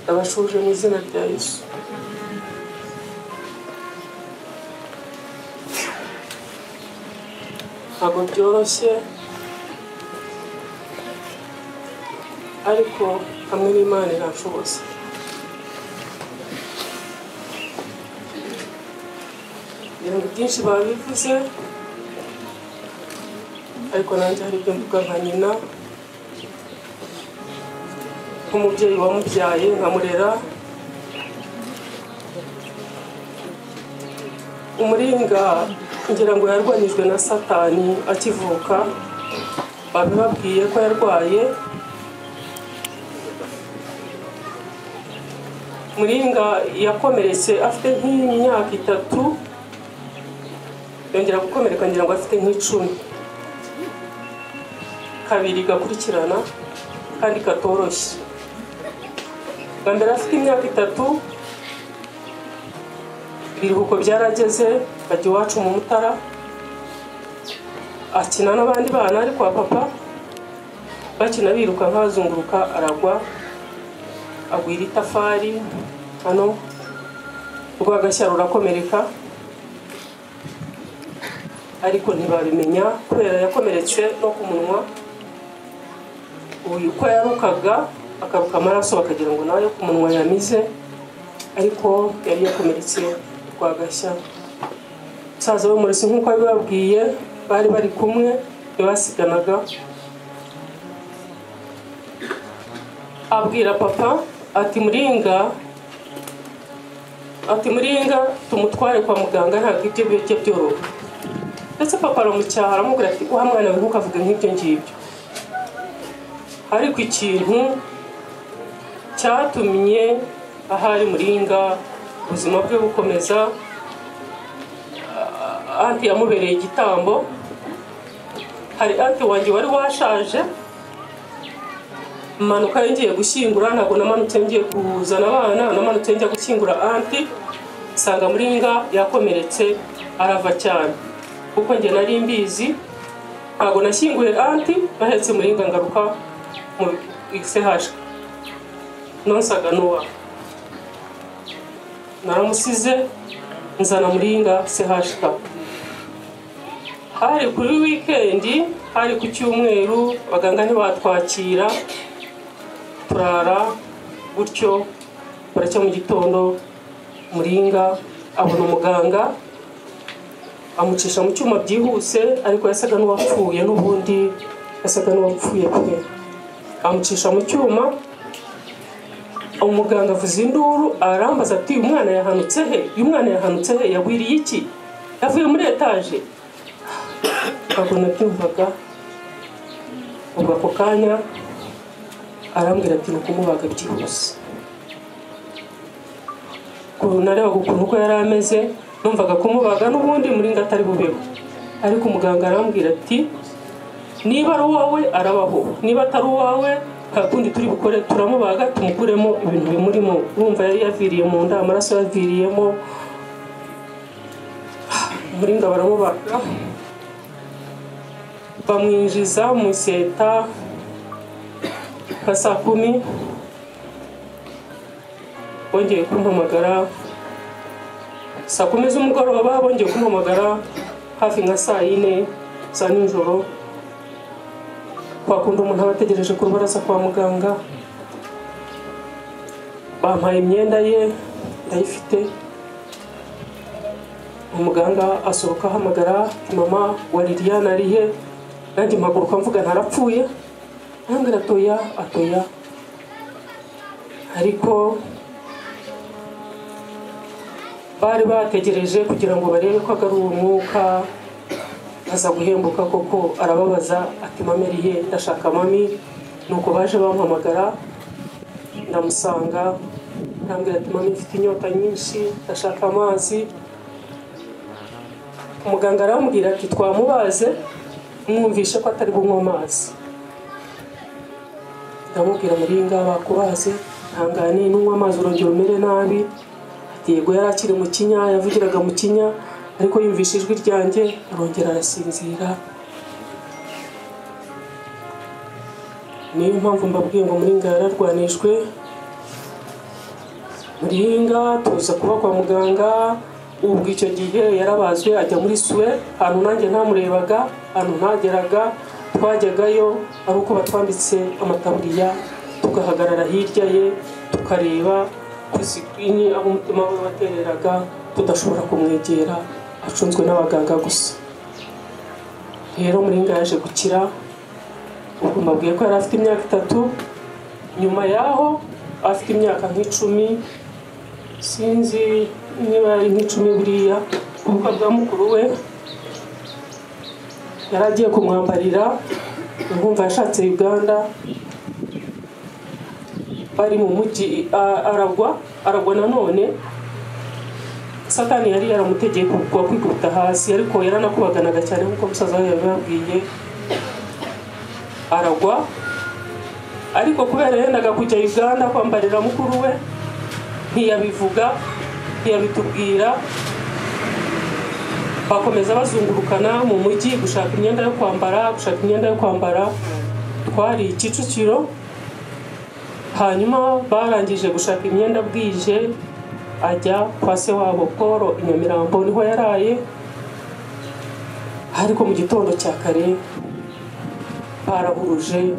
ndabashuje mu izina rya Yesu. Ntabwo byoroshye ariko hamwe n'Imana irashoboza. Ibintu byinshi babivuze ariko nanjye hari ibyo mvuga nka nyina, nk'umubyeyi wamubyaye nkamurera. Umuringa ngira ngo yarwanyijwe na Satani akivuka, babibabwiye ko yarwaye. Muringa yakomeretse afite nk'imyaka 3, yongera gukomereka ngira ngo afite nk'icumi, kabiri gakurikirana kandi katoroshye. Bwa mbere afite imyaka 3, ibiruhuko byarageze, bajya iwacu mu Mutara akina n'abandi bana ari kwa papa, bakina biruka nk'abazunguruka, aragwa agwira itafari hano rwagashyira rurakomereka, ariko ntibabimenya kubera yakomeretse no ku munwa. Uyu ko yarukaga akaruka amaraso bakagira ngo nawe ku munwa yamize, ariko yari yakomeretse rwagashya. Musaza we Murisi nk'uko abibabwiye bari bari kumwe, basiganaga. Abwira papa ati Muringa tumutware kwa muganga, ntabwo ibyo bijye byoroha. Ndetse papa aramucyaha aramubwira ati uha mwana we ntukavuge nk'ibyo ngibyo. Ariko ikintu cyatumye ahari Muringa ubuzima bwe bukomeza, anti yamubereye igitambo. Hari anti wanjye wari washaje, manuka ngiye gushyingura, ntabwo namanutse ngiye kuzana abana, namanutse njya gushyingura anti, sanga Muringa yakomeretse arava cyane. Kuko njye nari mbizi, ntabwo nashyinguye anti, bahetse Muringa ngaruka mu XH. Nonsaga Nowa naramusize nzana Muringa CHK. Hari kuri weekendi, hari ku cyumweru, abaganga ntibatwakira, turara gutyo. Baracya mu gitondo Muringa abona umuganga, amucisha mu cyuma byihuse, ariko yasaga n'uwapfuye, n'ubundi yasaga n'uwapfuye pe. Amucisha mu cyuma, umuganga avuza induru, arambaza ati uyu mwana yahanutse he? Uyu mwana yahanutse he? Yagwiriye iki? Yavuye muri etaje? Ntabwo nabyumvaga. Ubwo ako kanya arambwira ati nukumubaga byihuse. Narebaga ukuntu uko yari ameze, numvaga kumubaga n'ubundi Muringa atari bubeho. Ariko umuganga arambwira ati niba ari uwawe arabaho, niba atari uwawe kakundi turi bukore, turamubaga tumukuremo ibintu bimurimo. Urumva yari yaviriye mu nda, amaraso yaviriyemo. Muringa baramubaga, bamwinjiza mu iseta ka saa 10. Bongeye kumpamagara saa 10 z'umugoroba, bongeye kumpamagara hafi nka saa 4 za nijoro. Kwa kundi umuntu aba ategereje ku rubaraza kwa muganga. Bampaye imyenda ye, ndayifite. Umuganga asohoka ahamagara mama wa Liliana arihe, nanjye mpaguruka mvuga ntarapfuye. Arambwira atoya. Ariko bari bategereje kugira ngo barebe ko agaruye umwuka, aza guhembuka. Koko arababaza ati mama arihe? Ndashaka mami. Nuko baje bampamagara, ndamusanga, arambwira ati mami mfite inyota nyinshi, ndashaka amazi. Umuganga arambwira ati twamubaze, mwumvishe ko atari bunywa amazi. Ndamubwira Muringa bakubaze, ntangane nunywa amazi urongera umere nabi. Ati yego yari akiri mu kinya, yavugiraga mu kinya, ariko yumvishe ijwi ryanjye arongera arasinzira. Niyo mpamvu mbabwiye ngo Muringa yararwanijwe Muringa tuza kuba kwa muganga. Ubwo icyo gihe yarabazwe ajya muri Suwe, ahantu nanjye ntamurebaga, ahantu ntageraga. Twajyagayo ari uko batwambitse amataburiya, tugahagarara hirya ye tukareba kuzikini aho umutima we watereraga, tudashobora kumwegera, acunzwe n'abaganga gusa. Rero Muringa yaje gukira. Ubwo mbabwiye ko yari afite imyaka 3. Nyuma yaho afite imyaka nk'icumi, sinzi niba ari nk'icumi buriya, ubwo bwa mukuru we yaragiye kumwambarira. Urumva yashatse Uganda, bari mu mujyi aragwa nanone. Satani yari yaramutegeye kugwa kwikubita hasi, ariko yaranakubaganaga cyane nk'uko musaza we yababwiye. Aragwa, ariko kubera yendaga kujya Uganda kwambarira mukuru we, ntiyabivuga, ntiyabitubwira. Bakomeza bazungurukana mu mujyi gushaka imyenda yo kwambara, Twari Kicukiro. Hanyuma barangije gushaka imyenda bwije, ajya kwa se wabo Paul i Nyamirambo, niho yaraye. Ariko mu gitondo cya kare barahuruje,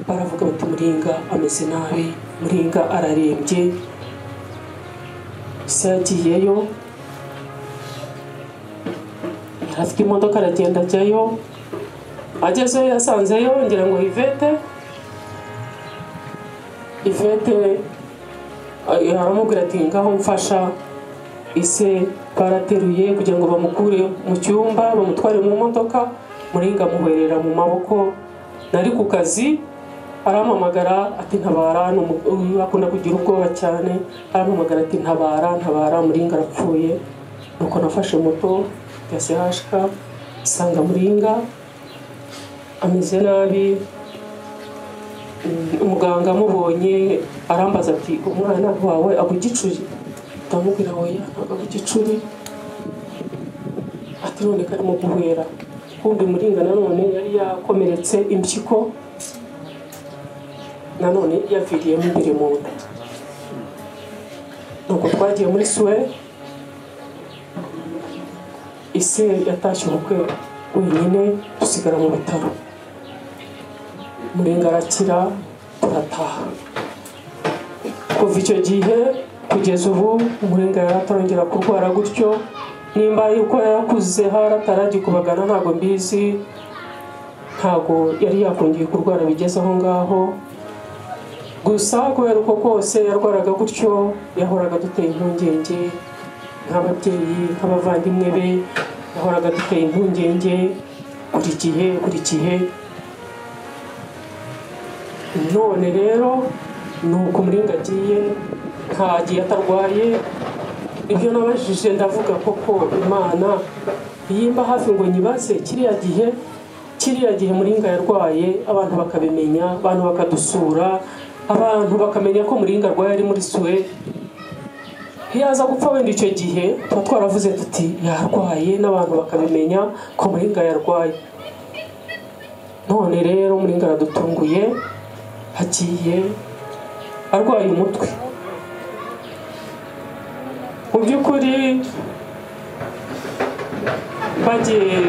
baravuga bati Muringa ameze nabi, Muringa ararembye. Se yagiyeyo, afite imodoka aragenda ajyayo. Agezeyo yasanzeyo ngira ngo Ivete aramubwira ati ngaho mfasha. Ise barateruye kugira ngo bamukure mu cyumba, bamutware mu modoka. Muringa amuherera mu maboko. Nari ku kazi, arampamagara ati ntabara. Akunda kugira ubwoba cyane, arampamagara ati ntabara, Muringa arapfuye. Nuko nafashe moto ya CHK, sanga Muringa ameze nabi. Umuganga amubonye arambaza ati umwana wawe agugicuri? Ndamubwira oya, ntabwo agugicuri. Ati none karimo guhera. Kumbe Muringa nanone yari yakomeretse impyiko, nanone yaviriyemo imbere mu nda. Nuko twagiye muri Suwe. Ise yatashye ubukwe wenyine, dusigara mu bitaro. Muringa arakira, turataha. Kuva icyo gihe kugeza ubu Muringa yaratarongera kurwara gutyo. Nimba yuko yarakuze harataragiye ntabwo mbizi, ntabwo yari yakongeye kurwara bigeze aho ngaho. Gusa kubera uko kose yarwaraga gutyo, yahoraga duteye impungenge nk'ababyeyi, nk'abavandimwe be. Yahoraga duteye impungenge buri gihe. None rero nuko Muringa agiye, ntagiye atarwaye. Ibyo nabajije ndavuga koko Imana yimba hafi ngo nyibaze kiriya gihe Muringa yarwaye, abantu bakabimenya, abantu bakadusura, abantu bakamenya ko Muringa arwaye ari muri Suwe. Yaza gupfa wenda icyo gihe tuba twaravuze tuti yarwaye, n'abantu bakabimenya ko Muringa yarwaye. None rero Muringa aradutunguye, hagiye arwaye umutwe. Mu by'ukuri bagiye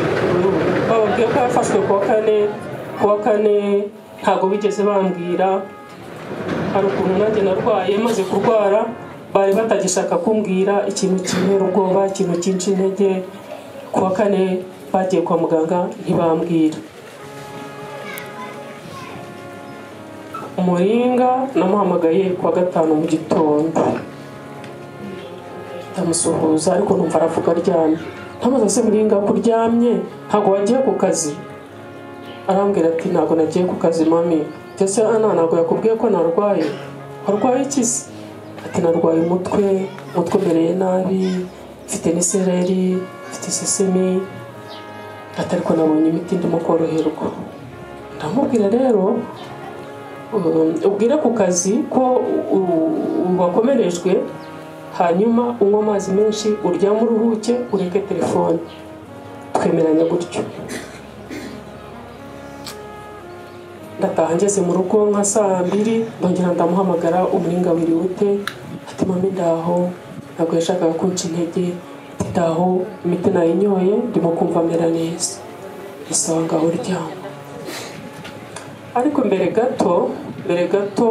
bababwiye ko yafashwe kuwa kane ntabwo bigeze bambwira. Hari ukuntu nanjye narwaye, maze kurwara bari batagishaka kumbwira ikintu kintera ubwoba, ikintu cyinshi intege. Kuwa kane bagiye kwa muganga ntibambwira. Muringa namuhamagaye kuwa gatanu mu gitondo, ndamusuhuza ariko numva aravuga aryamye. Ntamubaza se Muringa kuryamye ntabwo wagiye ku kazi? Arambwira ati ntabwo nagiye ku kazi mami. Ese ntabwo yakubwiye ko narwaye? Warwaye iki se? Ati narwaye umutwe umereye nabi, mfite n'isereri, mfite isesemi. Ati ariko nabonye imiti ndimo koroherwa. Ndamubwira rero ubwire ku kazi ko wakomerejwe, hanyuma unywa amazi menshi, uryame uruhuke, ureke telefone. Twemeranya gutyo. ndataha ngeze mu rugo nka saa 2 ndongera ndamuhamagara umuringa wiriwe ute ati mami ndaho ntabwo yashakaga kunca intege ndaho imiti nayinyoye ndimo kumva mera neza isaha ngaho ryama ariko mbere gato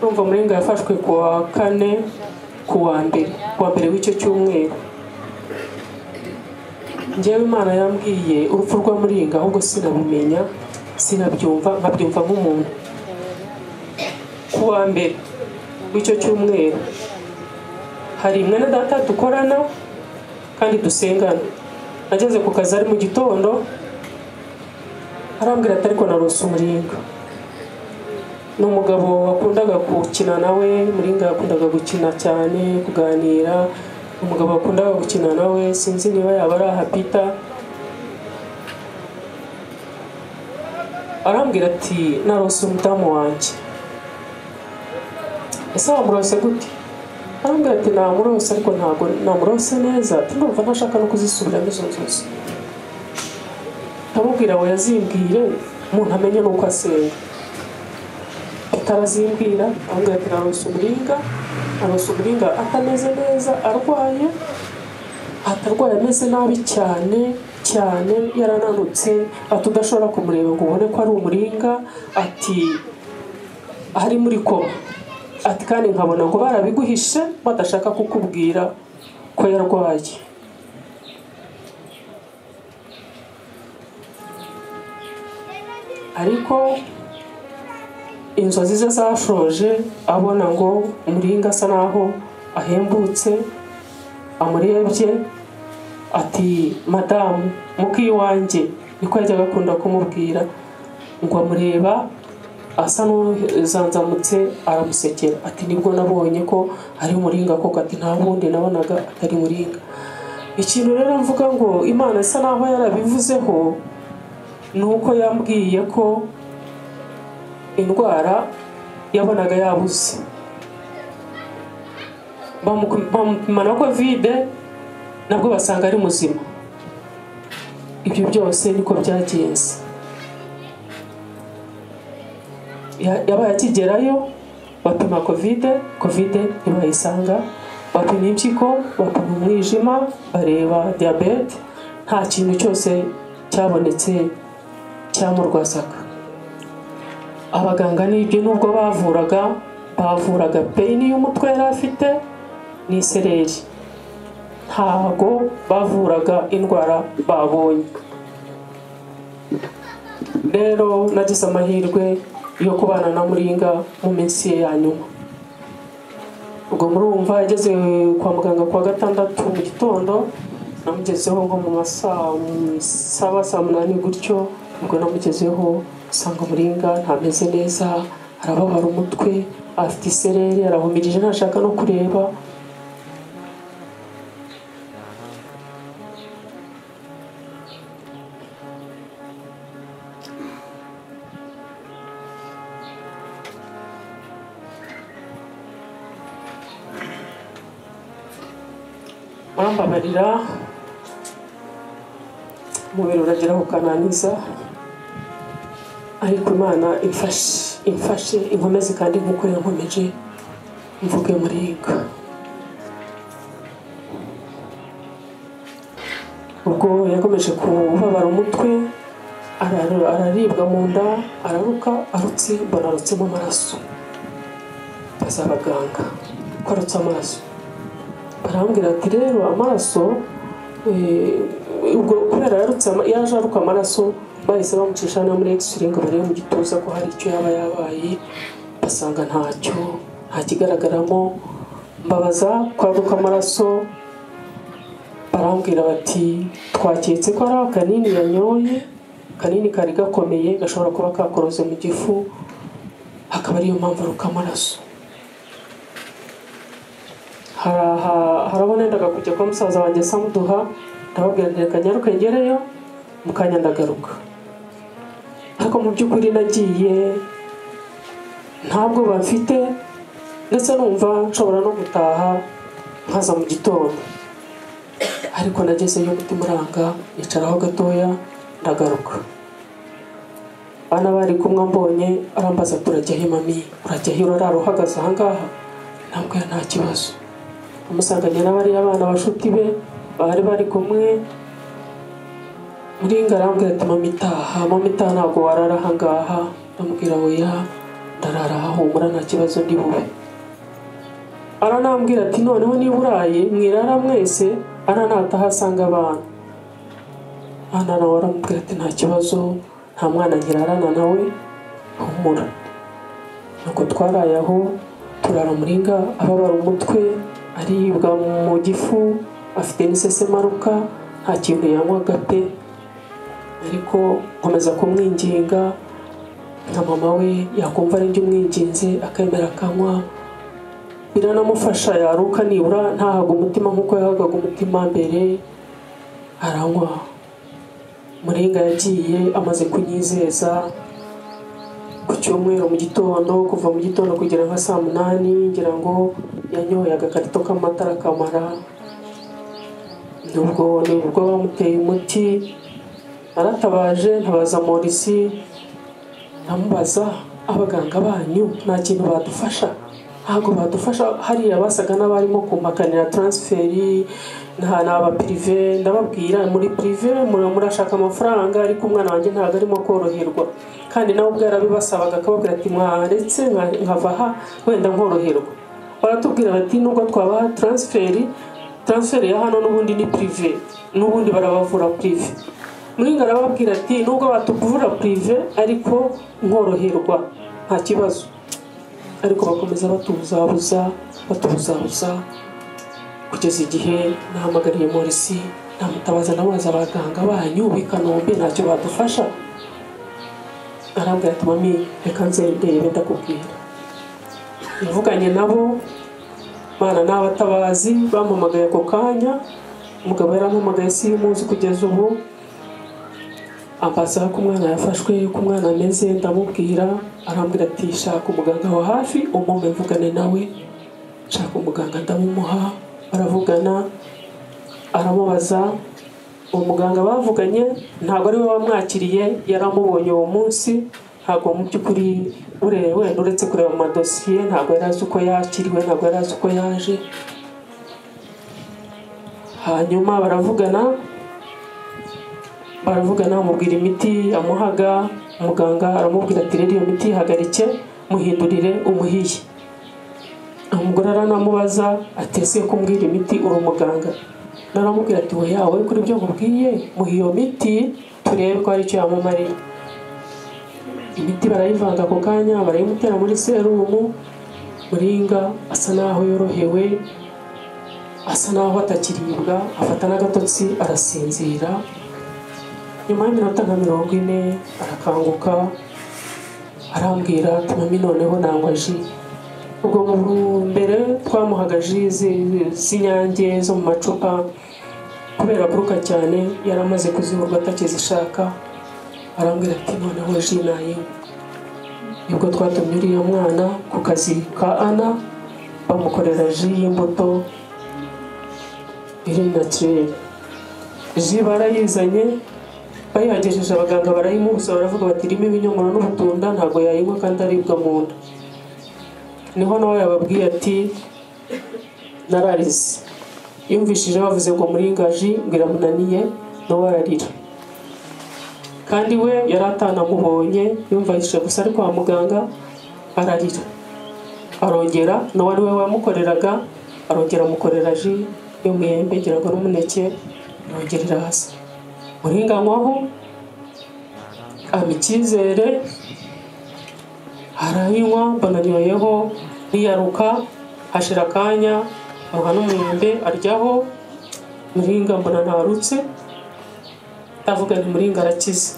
urumva umuringa yafashwe ku wa 4 ku wa mbere w'icyo cyumweru njyewe Imana yambwiye urupfu rwa muringa ahubwo sinabimenya sinabyumva nkabyumva nk'umuntu ku wa mbere w'icyo cyumweru hari mwene data dukorana kandi dusengana nageze ku kazi ari mu gitondo arambwira ati ariko narose umuringa ni umugabo wakundaga gukina nawe muringa yakundaga gukina cyane kuganira umugabo wakundaga gukina nawe sinzi niba yaba ari ahapita arambwira ati narose umudamu wanjye ese wamurose gute arambwira ati namurose ariko ntabwo namurose neza ndumva ntashaka no kuzisubiramo izo nzozi ndamubwira we yazimbwire umuntu amenye nuko asenga atarazimbwira arambwira ati narose umuringa atameze neza arwaye ameze nabi cyane yarananutse atudashobora kumureba ngo ubone ko ari umuringa ati ari muri koma ati kandi nkabona ngo barabiguhishe badashaka kukubwira ko yarwaye ariko inzozi ze zashoje abona ngo umuringa asa naho ahembutse amurebye ati madamu mukiyi wanjye niko yajyaga akunda kumubwira ngo amureba asa n'uzanzamutse aramusekera ati nibwo nabonye ko ari umuringa koko ati nta bundi nabonaga atari muringa ikintu rero mvuga ngo Imana isa naho yarabivuzeho nuko yambwiye ko indwara yabonaga yabuze bamupima na covid nabwo basanga ari muzima ibyo byose niko byagenze yabaye akigerayo bapima covid ntibayisanga bapima impyiko bapima umwijima bareba diabete nta kintu cyose cyabonetse cyamurwazaga abaganga n'ibyo nubwo bavuraga pain y'umutwe yari afite n'isereri ntago bavuraga indwara babonye rero nagize amahirwe yo kubana na muringa mu minsi ye ya nyuma ubwo murumva yageze kwa muganga kwa 6 mu gitondo namugezeho ngo mu masaa 7-8 gutyo ubwo namugezeho usanga muringa ntameze neza arababara umutwe afite isereri arahumirije ntashaka no kureba barambabarira umubiri uragira ukananiza ariko Imana imfashe inkomeze kandi nkuko yankomeje mvuge muringa ubwo yakomeje kubabara umutwe araribwa mu nda araruka arutse banarutsemo amaraso baza abaganga ko arutse amaraso barambwira ati rero amaraso ubwo kubera yaje aruka amaraso bahise bamucisha no muri X-ray ngo barebe mu gituza ko hari icyo yaba yabaye basanga ntacyo ntakigaragaramo mbabaza kwaruka amaraso barambwira bati twaketse ko ari akanini yanyoye kanini kari gakomeye gashobora kuba kakoroze mu gifu hakaba ariyo mpamvu aruka amaraso harabonendaga kujya kwa musaza wanjye Samuduha ndababwira nti reka nyaruke ngereyo mukanya ndagaruka ariko mu by'ukuri nagiye ntabwo bafite ndetse numva nshobora no gutaha nkaza mu gitondo ariko nagezeyo mutima uranga nicaraho gatoya ndagaruka Ana bari kumwe mbonye arambaza turajya he mami, urajya he urara uhagaze ahangaha? Ntabwo nta kibazo. Umusanganye n'abari abana bashuti be bari kumwe. Muringa arambwira ati mami taha ntabwo warara ahangaha. Ndamubwira oya ndarara humura nta kibazo ndi bube. Aranambwira ati noneho niba uraye mwirara mwese nataha asanga abana. Ana nawe aramubwira ati nta kibazo nta mwana nkirarana nawe humura. Nuko twaraye aho turara Muringa ababara umutwe aribwa mu gifu afite n'isesemaruka nta kintu yanywaga pe, ariko nkomeza kumwinginga na mama we yakumva ari njye umwinginze akemera akanywa, biranamufasha yaruka nibura ntahaga umutima nk'uko yahagaga umutima mbere, aranywa. Muringa yagiye amaze kunyizeza ku cyumweru mu gitondo, kuva mu gitondo kugera nka saa 8 ngira ngo yanyoye agakarito k'amata arakamara. Nubwo bamuteye umuti aratabaje ntabaza Morisi ndamubaza abaganga banyu nta kintu badufasha, ntabwo badufasha. Hariya basaga n'abarimo kumpakanira transferi n'aba prive. Ndababwira muri prive murashaka amafaranga ariko umwana wanjye ntabwo arimo koroherwa, kandi nawe ubwo yarabibasabaga akababwira ati mwaretse nkava aha wenda nkoroherwa. Baratubwira bati nubwo twabaha transferi ya hano n'ubundi ni prive, n'ubundi barabavura prive. Muringa arababwira ati nubwo batuvura prive ariko nkoroherwa nta kibazo, ariko bakomeza batubuzabuza kugeza igihe nahamagariye Morisi namutabaza nabaza abaganga banyu b'i Kanombe ntacyo badufasha. Arambwira ati mami reka nze ndebe ndakubwira. Navuganye nabo bana n'abatabazi bampamagaye ako kanya, umugabo yarampamagaye simuzi kugeza ubu, ambaza ko umwana yafashwe ko umwana ameze. Ndamubwira, arambwira ati shaka umuganga wa hafi umume mvugane nawe. Shaka umuganga ndamumuha, baravugana aramubaza. Uwo muganga bavuganye ntabwo ari we wamwakiriye, yaramubonye uwo munsi, ntabwo mu by'ukuri wenda uretse kureba mu madosiye ntabwo yari azi uko yakiriwe, ntabwo yari azi uko yaje. Hanyuma baravugana amubwira imiti amuhaga. Umuganga aramubwira ati rero iyo miti ihagarike muhindurire umuhiye. Umugore aranamubaza ati ese kumbwira imiti uri umuganga? Naramubwira ati we yawe kuri ibyo nkubwiye muha iyo miti turebe ko hari icyo yamumariye. Imiti barayivanga ako kanya barayimutera muri serumu. Muringa asa naho yorohewe, asa naho atakiribwa, afata n'agatotsi arasinzira. Nyuma y'iminota nka 40 arakanguka arambwira ati mami noneho nangwa ji. Ubwo mbere twamuhaga ji z'inyange zo mu macupa, kubera kuruka cyane yaramaze kuzihurwa atakizishaka. Arambwira ati noneho ji nayinywa. Nibwo twatumye uriya mwana ku kazi ka Ana bamukorera ji y'imbuto iri naturel. Ji barayizanye bayihagejeje abaganga barayimubuza, baravuga bati irimo ibinyomoro n'ubutunda ntabwo yayinywa kandi aribwa mu nda. Niho nawe yababwiye ati nararize. Yumvishije bavuze ngo Muringa ji biramunaniye nawe ararira, kandi we yari atanamubonye, yumvise gusa ari kwa muganga ararira. Arongera nawe ari we wamukoreraga, arongera amukorera ji yo mwembe ngira ngo n'umuneke, arongera iraza. Muringa anywaho amikizere arayinywa, mbananyoyeho niyaruka. Hashira akanya muha n'umwembe aryaho. Muringa mbona ntarutse, ndavuga nti Muringa arakize.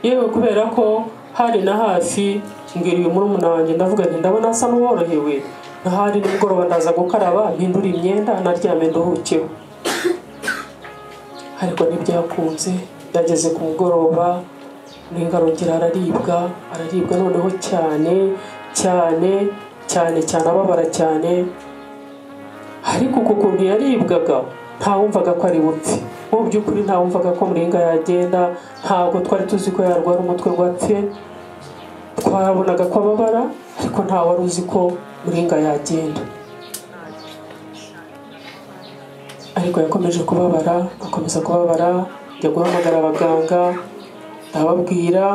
Yewe kubera ko hari na hafi mbwira uyu murumuna wanjye, ndavuga nti ndabona asa n'uworohewe, nahari nimugoroba ndaza gukaraba mpindura imyenda naryame nduhukeho. Ariko ntibyakunze. Byageze ku mugoroba Muringa arongera araribwa noneho cyane ababara cyane, ariko uko kuntu yaribwaga ntawumvaga ko ari bupfe. mu by'ukuri ntawumvaga ko Muringa yagenda, ntabwo twari tuzi ko yarwara umutwe gwapfe, twarabonaga ko ababara ariko nta wari uzi ko Muringa yagenda. Ariko yakomeje kubabara, akomeza kubabara, njya guhamagara abaganga ndababwira,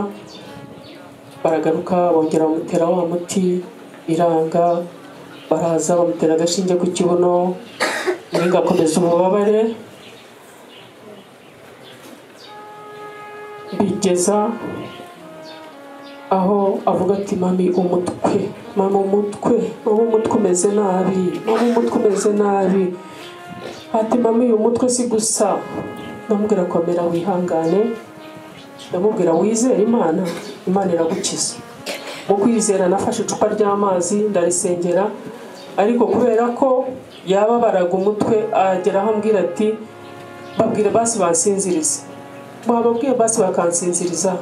baragaruka bongera bamutera wa muti biranga, baraza bamutera agashinge ku kibuno, Muringa akomeza ububabare, bigeza aho avuga ati mami umutwe, mama umutwe, mama umutwe umeze nabi, mama umutwe umeze nabi. Ati mami uyu mutwe si gusa. Ndamubwira komera wihangane, ndamubwira wizere Imana, Imana iragukiza. Mu kwizera nafashe icupa ry'amazi ndarisengera, ariko kubera ko yababaraga umutwe agera aho ambwira ati babwire basi bansinzirize. Bababwiye basi bakansinziriza,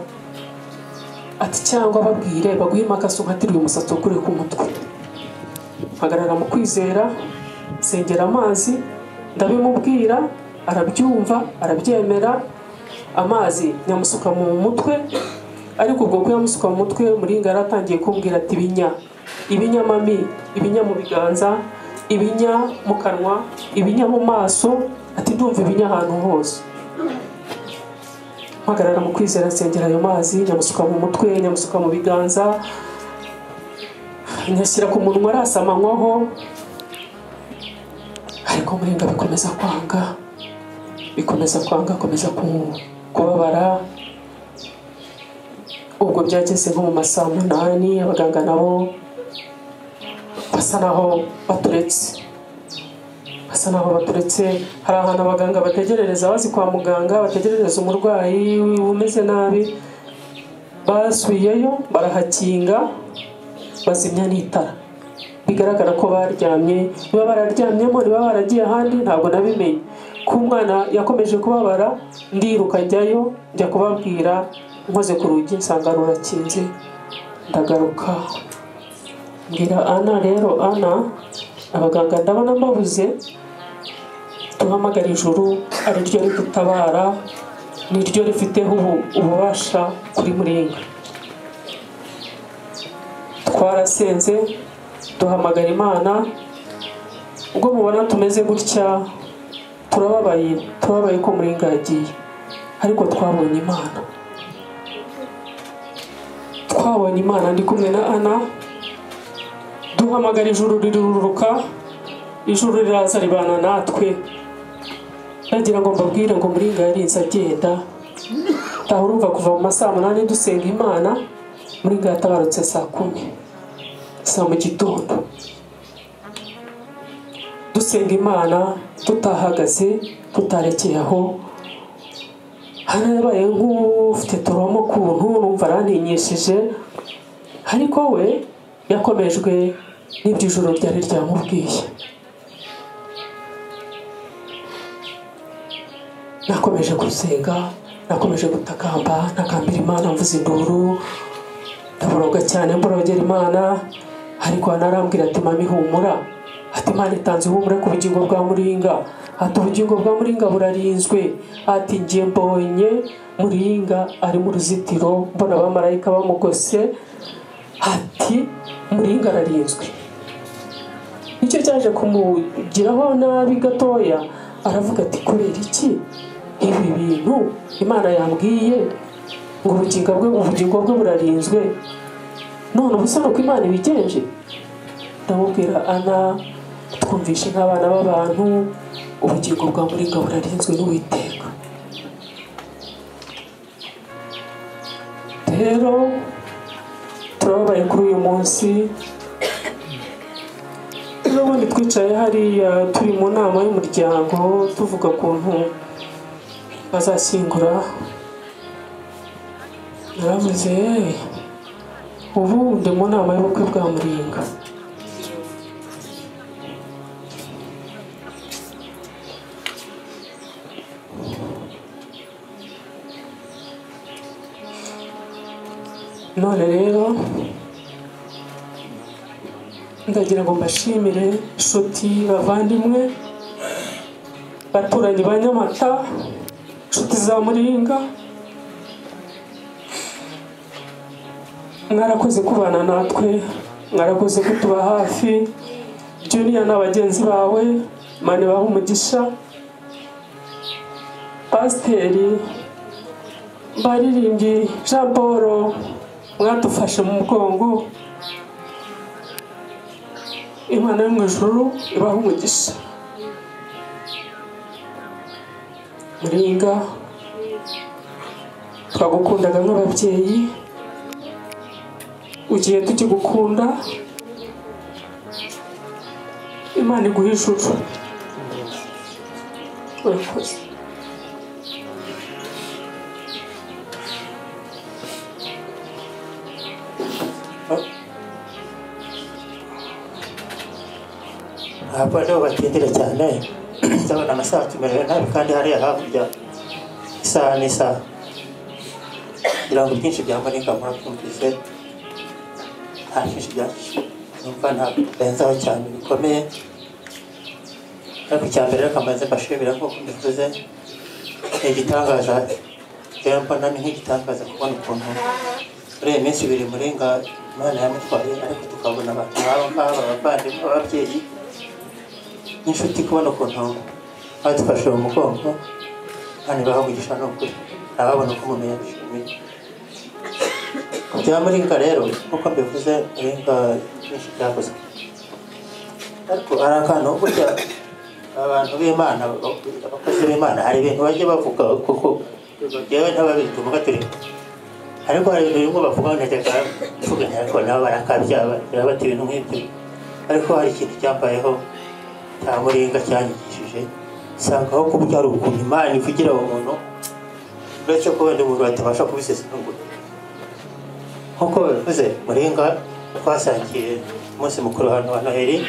ati cyangwa babwire baguhe imakasi unkatiriye umusatsi ukuri ku mutwe. Mpagarara mu kwizera, sengera amazi, ndabimubwira, arabyumva, arabyemera, amazi nyamusuka mu mutwe. Ariko ubwo ko yamusuka mu mutwe, Muringa yaratangiye kumbwira ati ibinya mami, ibinya mu biganza, ibinya mu kanwa, ibinya mu maso, ati ndumva ibinya ahantu hose. Mpagarara mu kwizera, sengera ayo mazi, nyamusuka mu mutwe, nyamusuka mu biganza, nyashyira ku munwa arasamanywaho. Ariko Muringa bikomeza kwanga, akomeza kubabara. Ubwo byageze nko mu masaa 8, abaganga nabo basa naho baturetse. Hari ahantu abaganga bategerereza bazi kwa muganga, bategerereza umurwayi umeze nabi. Basubiyeyo barahakinga, bazimya n'itara. Bigaragara ko baryamye, niba bararyamyemo niba baragiye ahandi ntabwo nabimenye. Ku mwana yakomeje kubabara, ndiruka njyayo, njya kubabwira, nkoze ku rugi nsanga rurakinze. Ndagaruka mbwira Ana, rero Ana, abaganga ndabona mbabuze, tuhamagara ijuru ari ryo ridutabara, ni ryo rifiteho ububasha kuri Muringa. Twarasenze duhamagara Imana. Ubwo mubona tumeze gutya, turababaye ko Muringa yagiye, ariko twabonye Imana, ndi kumwe na Ana. Duhamagara ijuru rirururuka, ijuru riraza ribana natwe. Ndagira ngo mbabwire ngo Muringa yarinze agenda, urumva kuva mu masaa 8 dusenga Imana, Muringa yatabarutse saa 10 mu gitondo. Dusenga Imana tutahagaze, tutarekeye aho. Hano yabaye nk'ufite toromo kuntu, numva arantinyishije, ariko we yakomejwe n'iby'ijuru ryari ryamubwiye. Nakomeje gusenga, nakomeje gutakamba, ntakambira Imana, mvuza induru, ndaboroga cyane, mborogera Imana. Ariko narambwira ati mami humura, ati Imana itanze ihumure ku bugingo bwa Muringa, ati ubugingo bwa Muringa burarinzwe, ati njye mbonye Muringa ari mu ruzitiro, mbona abamarayika bamugose, ati Muringa ararinzwe. Nicyo cyaje kumugiraho nabi gatoya, aravuga ati kubera iki ibi bintu Imana yambwiye ngo ubugingo bwe burarinzwe, none ubusa nuko Imana ibigenje. Ndamubwira Ana, twumvishe nk'abana b'abantu, ubugingo bwa Muringa burarinzwe n'Uwiteka. Rero turababaye kuri uyu munsi. Ubundi twicaye hariya turi mu nama y'umuryango tuvuga kuntu bazashyingura, naravuze ubu ndi mu nama y'ubukwe bwa Muringa. None rero ndagira ngo mbashimire inshuti bavandimwe baturanyi ba Nyamata, inshuti za Muringa, mwarakoze kubana natwe, mwarakoze kutuba hafi. Junior n'abagenzi bawe, Imana ibahe umugisha. Pasiteri, baririmbyi Jean Paul, mwadufashe mu mugongo, Imana yo mu ijuru ibahe umugisha. Muringa, twagukundaga nk'ababyeyi, ugiye tukigukunda, Imana iguhe ijuru. Urakoze. Ntabwo rero batindire cyane, ndabona amasaha tumerewe nabi kandi hariya hakurya isaha n'isaha, kugira ngo byinshi bya Muringa mwabyumvise, nta byinshi byinshi numva ntabwo benzaho cyane bikomeye. Ariko icya mbere reka mbanze mbashimira nk'uko mbivuze, ni igitangaza rero mbona ni nk'igitangaza kubona ukuntu muri iyi minsi ibiri Muringa Imana yamutwaye, ariko tukabona abantu nk'aba ngaba, abavandimwe, ababyeyi n'inshuti, kubona ukuntu badufashe mu mugongo. Imana ibahe umugisha n'ukuri, ntababona uko umuntu yabishimiye. Ku bya Muringa rero nk'uko mbivuze, Muringa byinshi byakozwe, ariko hari akantu burya abantu b'Imana, abakozi b'Imana, hari ibintu bajya bavuga kuko yewe ntababizi tuvuga turi, ariko hari ibintu bimwe bavuga najyaga mvuganya, ariko nabo barakabya bati ibintu nk'ibyo. Ariko hari ikintu cyambayeho cya Muringa cyanyigishije, usanga aho kuburyo hari ukuntu Imana ivugira uwo muntu, uretse ko wenda umuntu batabasha kubisesengura. Nk'uko babivuze, Muringa twasangiye umunsi mukuru hano wa Noheli,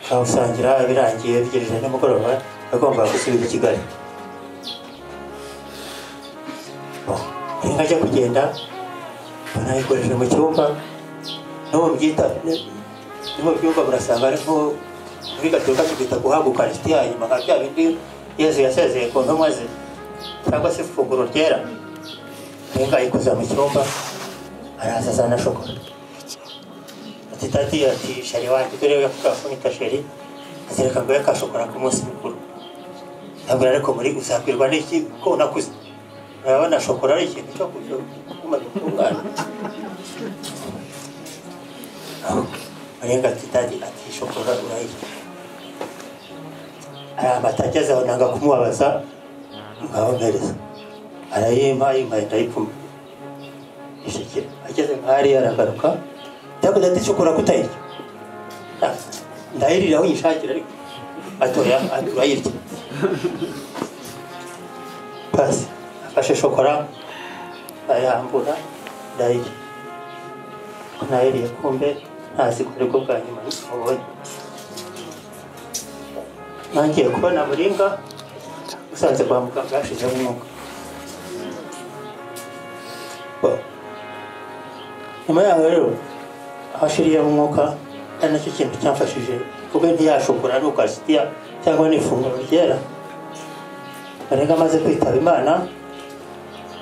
twawusangira birangiye bigejeje nimugoroba, agomba gusubira i Kigali. Muringa ajya kugenda, banayikoresheje mu cyumba, n'ubu mu byumba burasanga ari nko muri Gatolika tubita guhabwa Ukaristiya, nyuma nka bya bindi Yezu yasezeye ku ntumwa ze, cyangwa se ifunguro ryera. Muringa ayikoza mu cyumba, araza azana shokora. Ati tati, ati shari wanjye, dore yafunika sheri, azereka ngo yakashokora ku munsi mukuru. Ntabwo ariko muri uzakwirwa n'iki ko unakuze, urabona shokora ari ikintu cyo kumara umwana. Muringa ati tati, ati shokora urayirya. Aramata ageze aho nanga kumubabaza, ngaho mpereza. Arayimpa, ndayipfuma. Ishikira, ageze nk'ahari aragaruka, ndavuga ati shokora kutayirya. Ndayirira aho nyishakira, ariko atoya urayirya. Pasi afashe shokora, ayambura, ndayirya. Nayiriye kumbe ntazi ko aribwo bwa nyuma mubonye. Nangiye kubona Muringa usanze kwa muganga yashizemo umwuka. Nyuma yaho rero ahashiriyemo umwuka, ari nacyo kintu cyamfashije kuko ntiyashokora n'Ukaristiya cyangwa n'ifunguro ryera. Muringa amaze kwitaba Imana,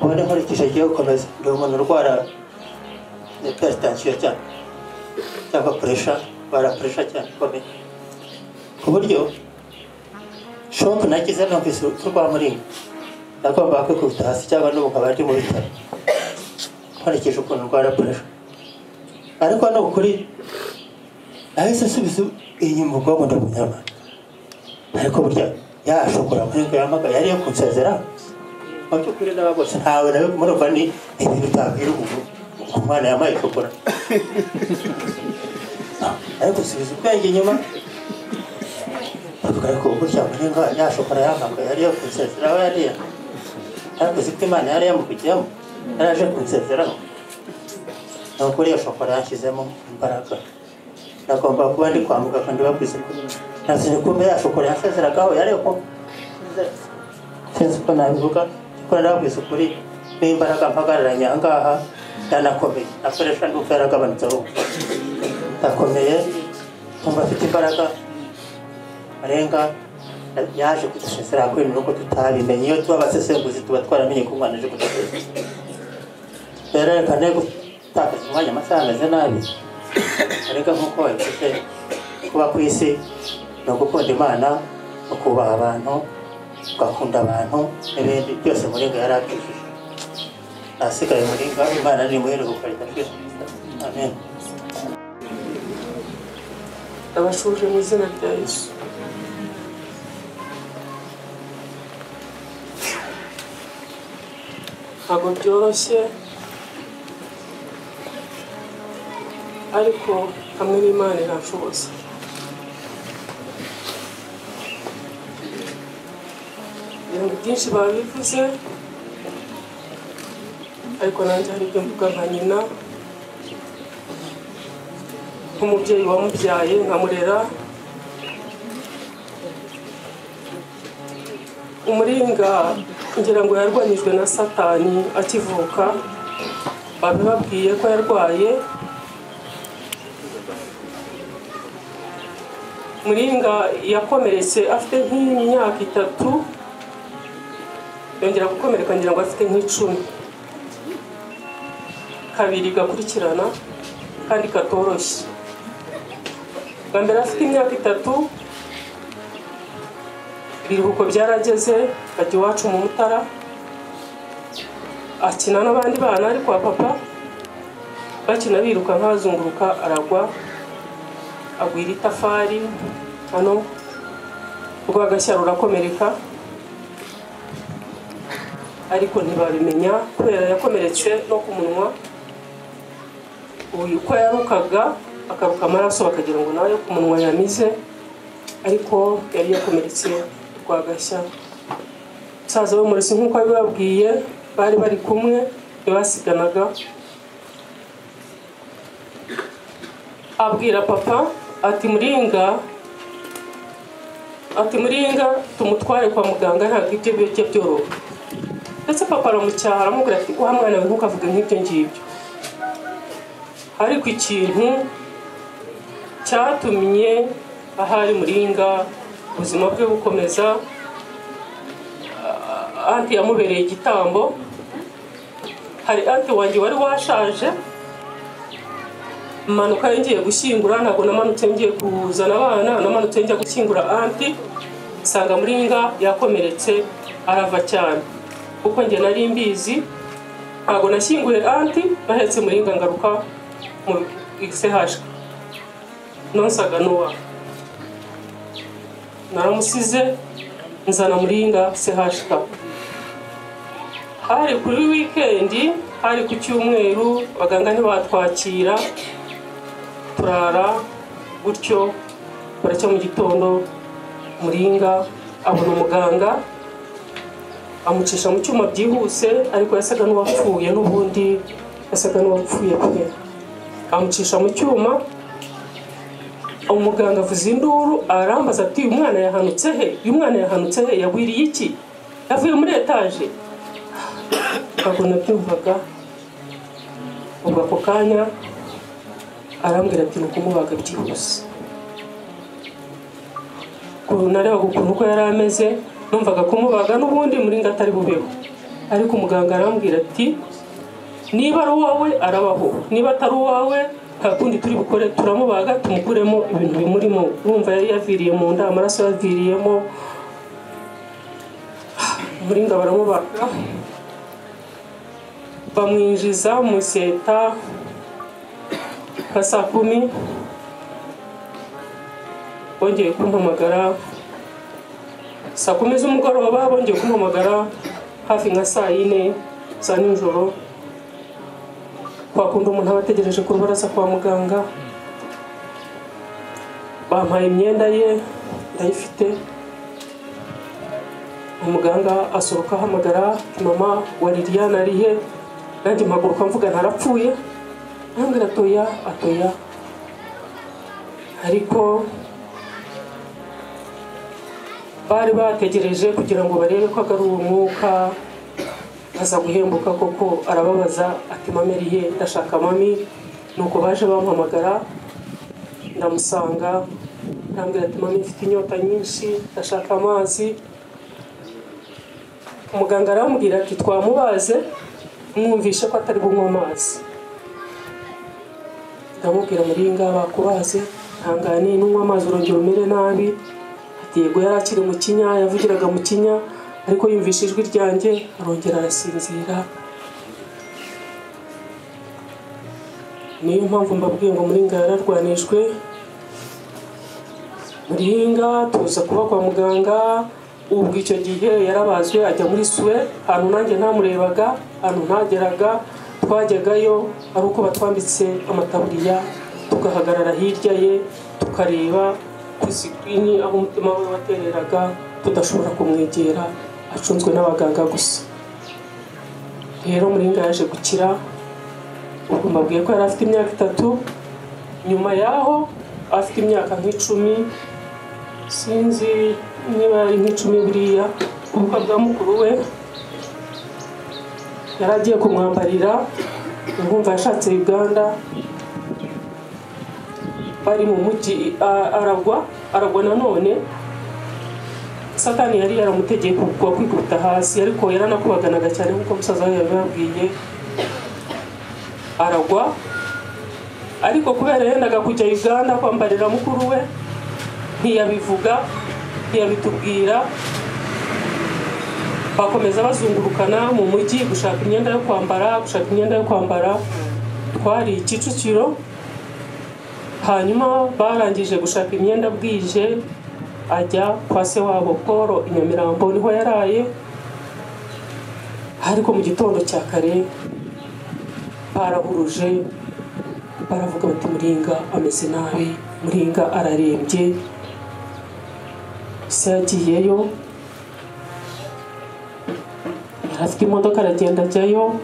ubone nkurikije agiye gukomeza, ndi umuntu urwara hypertension cyangwa pressure, cyane ikomeye, ku buryo shock nagize numvise urupfu rwa Muringa nagomba kwikubita hasi, cyangwa n'ubu nkaba ndi mu bitaro nkurikije ukuntu ndwara pressure. Ariko no kuri ahise asubiza inyuma ubwonko ndabunyama, ariko burya yashokora Muringa yamaga yari yakunsezera. Mu by'ukuri n'abagose ntawe nawe murumva ni ibintu utabwira umuntu umwana yamaye shokora, ariko subiza ubwenge inyuma. Ariko burya Muringa yashokora yamaga yari yakunsezera aho yariya, ariko ziko Imana yari yamukugiyemo, yaraje kunsezeraho. Nuko iyo shokora yashyizemo imbaraga, nagomba kuba ndi kwa muganga kandi babwize ko ntazi kumbe yashokora yasezeragaho yari ko sinzi ko nabivuga, ko nabwize ukuri n'imbaraga mpagararanye ahangaha ndanakomeye, akoresha ndumva yaragabanutse aho ndakomeye, numva afite imbaraga Marenga yaje kudusesera kuri nuko tutabimenye iyo tuba abasesenguzi tuba twaramenye ko umwana aje kudusesera rero kane gutakaza umwanya amasaha ameze nabi ariko nkuko wabivuze kuba ku isi no gukunda Imana no kubaha abantu ugakunda abantu n'ibindi byose Muringa yarabyujuje asigaye Muringa Imana ni muheruka ridashira amen abashuje mu izina rya Yesu ntabwo byoroshye ariko hamwe n'Imana irashoboza ibintu byinshi babivuze ariko nanjye hari ibyo mvuga nka nyina nk'umubyeyi wamubyaye nkamurera Umuringa ngira ngo yarwanyijwe na Satani akivuka babibabwiye ko yarwaye Muringa yakomeretse afite nk'imyaka 3 yongera gukomereka ngira ngo afite nk'icumi kabiri gakurikirana kandi katoroshye bambera afite imyaka 3 ibiruhuko byarageze bajya iwacu mu Mutara akina n'abandi bana ari kwa papa bakina biruka nk'abazunguruka aragwa agwira itafari hano rwagashyara rurakomereka ariko ntibabimenya kubera yakomeretse no ku munwa uko yarukaga akaruka amaraso bakagira ngo nawe ku munwa yamize ariko yari yakomeretse rwagashya saza bo muri nkuko abibabwiye bari bari kumwe basiganaga abwira papa ati Muringa tumutware kwa muganga ntabwo ibyo byo byoroha ndetse papa aramucyaha aramubwira ati uha mwana we ntukavuge nk'ibyo ngibyo ariko ikintu cyatumye ahari Muringa ubuzima bwe bukomeza anti yamubereye igitambo hari anti wanjye wari washaje manuka ngiye gushyingura ntabwo namanutse ngiye kuzana abana namanutse njya gushyingura anti sanga Muringa yakomeretse arava cyane kuko nge nari mbizi ntabwo nashyinguye anti nahetse Muringa ngaruka mu XH nonsaga nuwa naramusize nzana Muringa CHK hari kuri weekend hari ku cyumweru baganga ntibatwakira turara gutyo baracya mu gitondo Muringa abona umuganga amucisha mu cyuma byihuse ariko yasaga n'uwapfuye n'ubundi yasaga n'uwapfuye pe amucisha mu cyuma umuganga avuza induru arambaza ati uyu mwana yahanutse he yagwiriye iki yavuye muri etaje ntabwo nabyumvaga ubwo ako kanya arambwira ati nukumubaga byihuse narebaga ukuntu uko yari ameze numvaga kumubaga n'ubundi Muringa atari bubeho ariko umuganga arambwira ati niba ari uwawe arabaho niba atari uwawe nta kundi turi bukore turamubaga tumukuremo ibintu bimurimo urumva yari yaviriye mu nda amaraso yaviriyemo Muringa baramubaga bamwinjiza mu seta saa 10 bongeye kumpamagara saa 10 z'umugoroba bongeye kumpamagara hafi nka saa 4 za nijoro bakunda umuntu abategereje ku rubaraza kwa muganga bampaye imyenda ye ndayifite umuganga asohoka ahamagara mama wa Liliane arihe nanjye mpaguruka mvuga ntarapfuye nambwira atoya ariko bari bategereje kugira ngo barebe ko agaruye umwuka aza guhembuka koko arababaza ati mameriye ndashaka mami nuko baje bampamagara ndamusanga arambwira ati mami mfite inyota nyinshi ndashaka amazi. Umuganga aramubwira ati twamubaze mwumvishe ko atari bunywa amazi. Ndamubwira Muringa bakubaze ntangane nunywa amazi urongera umere nabi. Ati yego yari akiri mu kinya, yavugiraga mu kinya ariko yumvishe ijwi ryanjye arongera arasinzira. Niyo mpamvu mbabwiye ngo Muringa yararwanijwe. Muringa tuza kuba kwa muganga, ubwo icyo gihe yarabazwe ajya muri Suwe, ahantu nanjye ntamurebaga, ahantu ntageraga, twajyagayo ari uko batwambitse amataburiya tugahagarara hirya ye tukareba ku sikirini aho umutima we watereraga, tudashobora kumwegera, acunzwe n'abaganga gusa. Rero Muringa yaje gukira, ubwo mbabwiye ko yari afite imyaka 3. Nyuma yaho afite imyaka nk'icumi, sinzi niba ari nk'icumi buriya, ubukwe bwa mukuru we yari agiye kumwambarira, nkumva yashatse Uganda, bari mu mujyi aragwa nanone. Satani yari yaramutegeye kugwa kwikubita hasi, ariko yaranakubaganaga cyane nk'uko musaza we yabibabwiye. Aragwa, ariko kubera yendaga kujya Uganda kwambarira mukuru we, ntiyabivuga, ntiyabitubwira. Bakomeza bazungurukana mu mujyi gushaka imyenda yo kwambara, twari Kicukiro. Hanyuma barangije gushaka imyenda bwije, ajya kwa se wabo Paul i Nyamirambo, niho yaraye. Ariko mu gitondo cya kare barahuruje, baravuga bati Muringa ameze nabi, Muringa ararembye. Se yagiyeyo, afite imodoka aragenda ajyayo.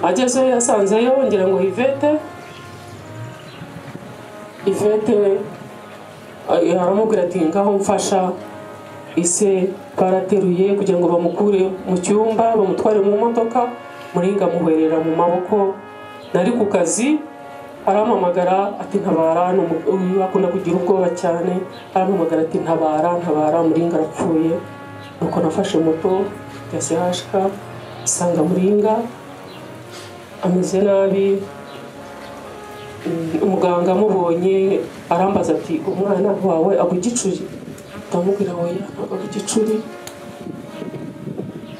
Agezeyo yasanzeyo ngira ngo Ivete aramubwira ati ngaho mfasha. Ise barateruye kugira ngo bamukure mu cyumba bamutware mu modoka. Muringa amuhwerera mu maboko. Nari ku kazi, arampamagara ati ntabara, akunda kugira ubwoba cyane. Arampamagara ati ntabara, Muringa arapfuye. Nuko nafashe moto ya CHK, isanga Muringa ameze nabi. Umuganga amubonye arambaza ati umwana wawe agugicuri? Ndamubwira oya ntabwo agugicuri.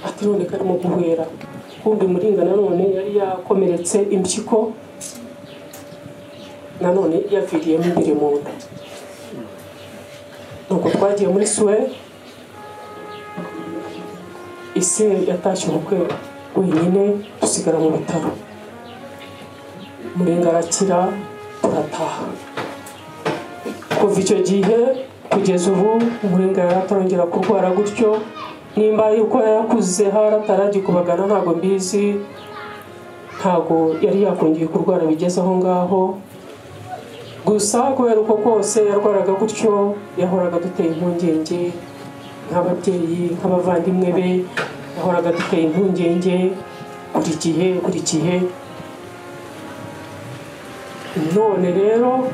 Ati none karimo guhwera. Kumbe Muringa nanone yari yakomeretse impyiko, nanone yaviriyemo imbere mu nda. Nuko twagiye muri Suwe. Ise yatashye ubukwe wenyine, dusigara mu bitaro. Muringa arakira, turataha. Kuva icyo gihe kugeza ubu Muringa yaratarongera kurwara gutyo. Nimba yuko yakuze harataragiye ntabwo mbizi, ntabwo yari yakongeye kurwara bigeze aho ngaho. Gusa kubera uko kose yarwaraga gutyo, yahoraga duteye impungenge nk'ababyeyi, nk'abavandimwe be, yahoraga duteye impungenge buri gihe. None rero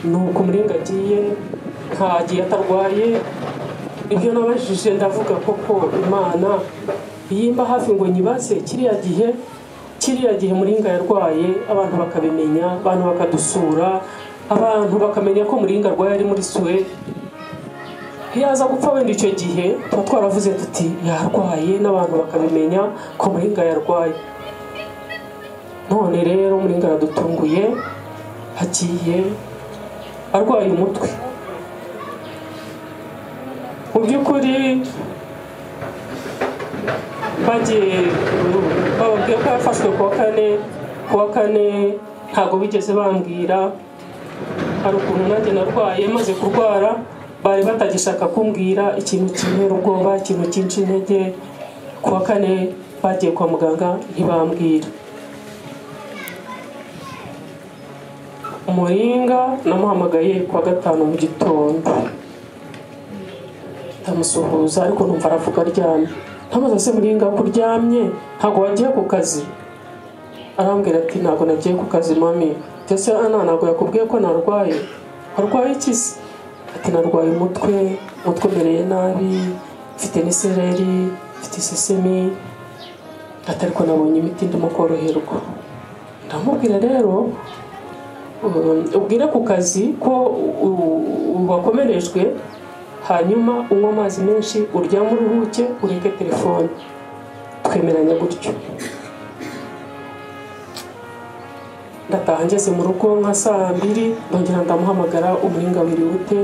nuko Muringa agiye, ntagiye atarwaye. Ibyo nabajije ndavuga koko Imana yimba hafi ngo nyibaze kiriya gihe Muringa yarwaye, abantu bakabimenya, abantu bakadusura, abantu bakamenya ko Muringa arwaye ari muri Suwe. Yaza gupfa wenda icyo gihe tuba twaravuze tuti yarwaye, n'abantu bakabimenya ko Muringa yarwaye. None rero Muringa aradutunguye, agiye arwaye umutwe. Mu by'ukuri bababwiye ko yafashwe kuwa kane ntabwo bigeze bambwira. Hari ukuntu nanjye narwaye, maze kurwara bari batagishaka kumbwira, ikintu kintera ubwoba, ikintu cyinshi intege. Kuwa kane bagiye kwa muganga ntibambwira. Muringa namuhamagaye kuwa gatanu mu gitondo, ndamusuhuza ariko numva aravuga aryamye. Ntamubaza se Muringa ko uryamye ntabwo wagiye ku kazi? Arambwira ati ntabwo nagiye ku kazi mami. Ese ntabwo yakubwiye ko narwaye? Arwaye iki se? ati narwaye umutwe umereye nabi, mfite n'isereri, mfite isesemi, ati ariko nabonye imiti ndimo koroherwa. Ndamubwira rero ubwire ku kazi ko wakomerejwe, hanyuma unywa amazi menshi, uryame uruhuke, ureke telefone. Twemeranya gutyo. Ndataha ngeze mu rugo nka saa 2, ndongera ndamuhamagara, umuringa wiriwe ute?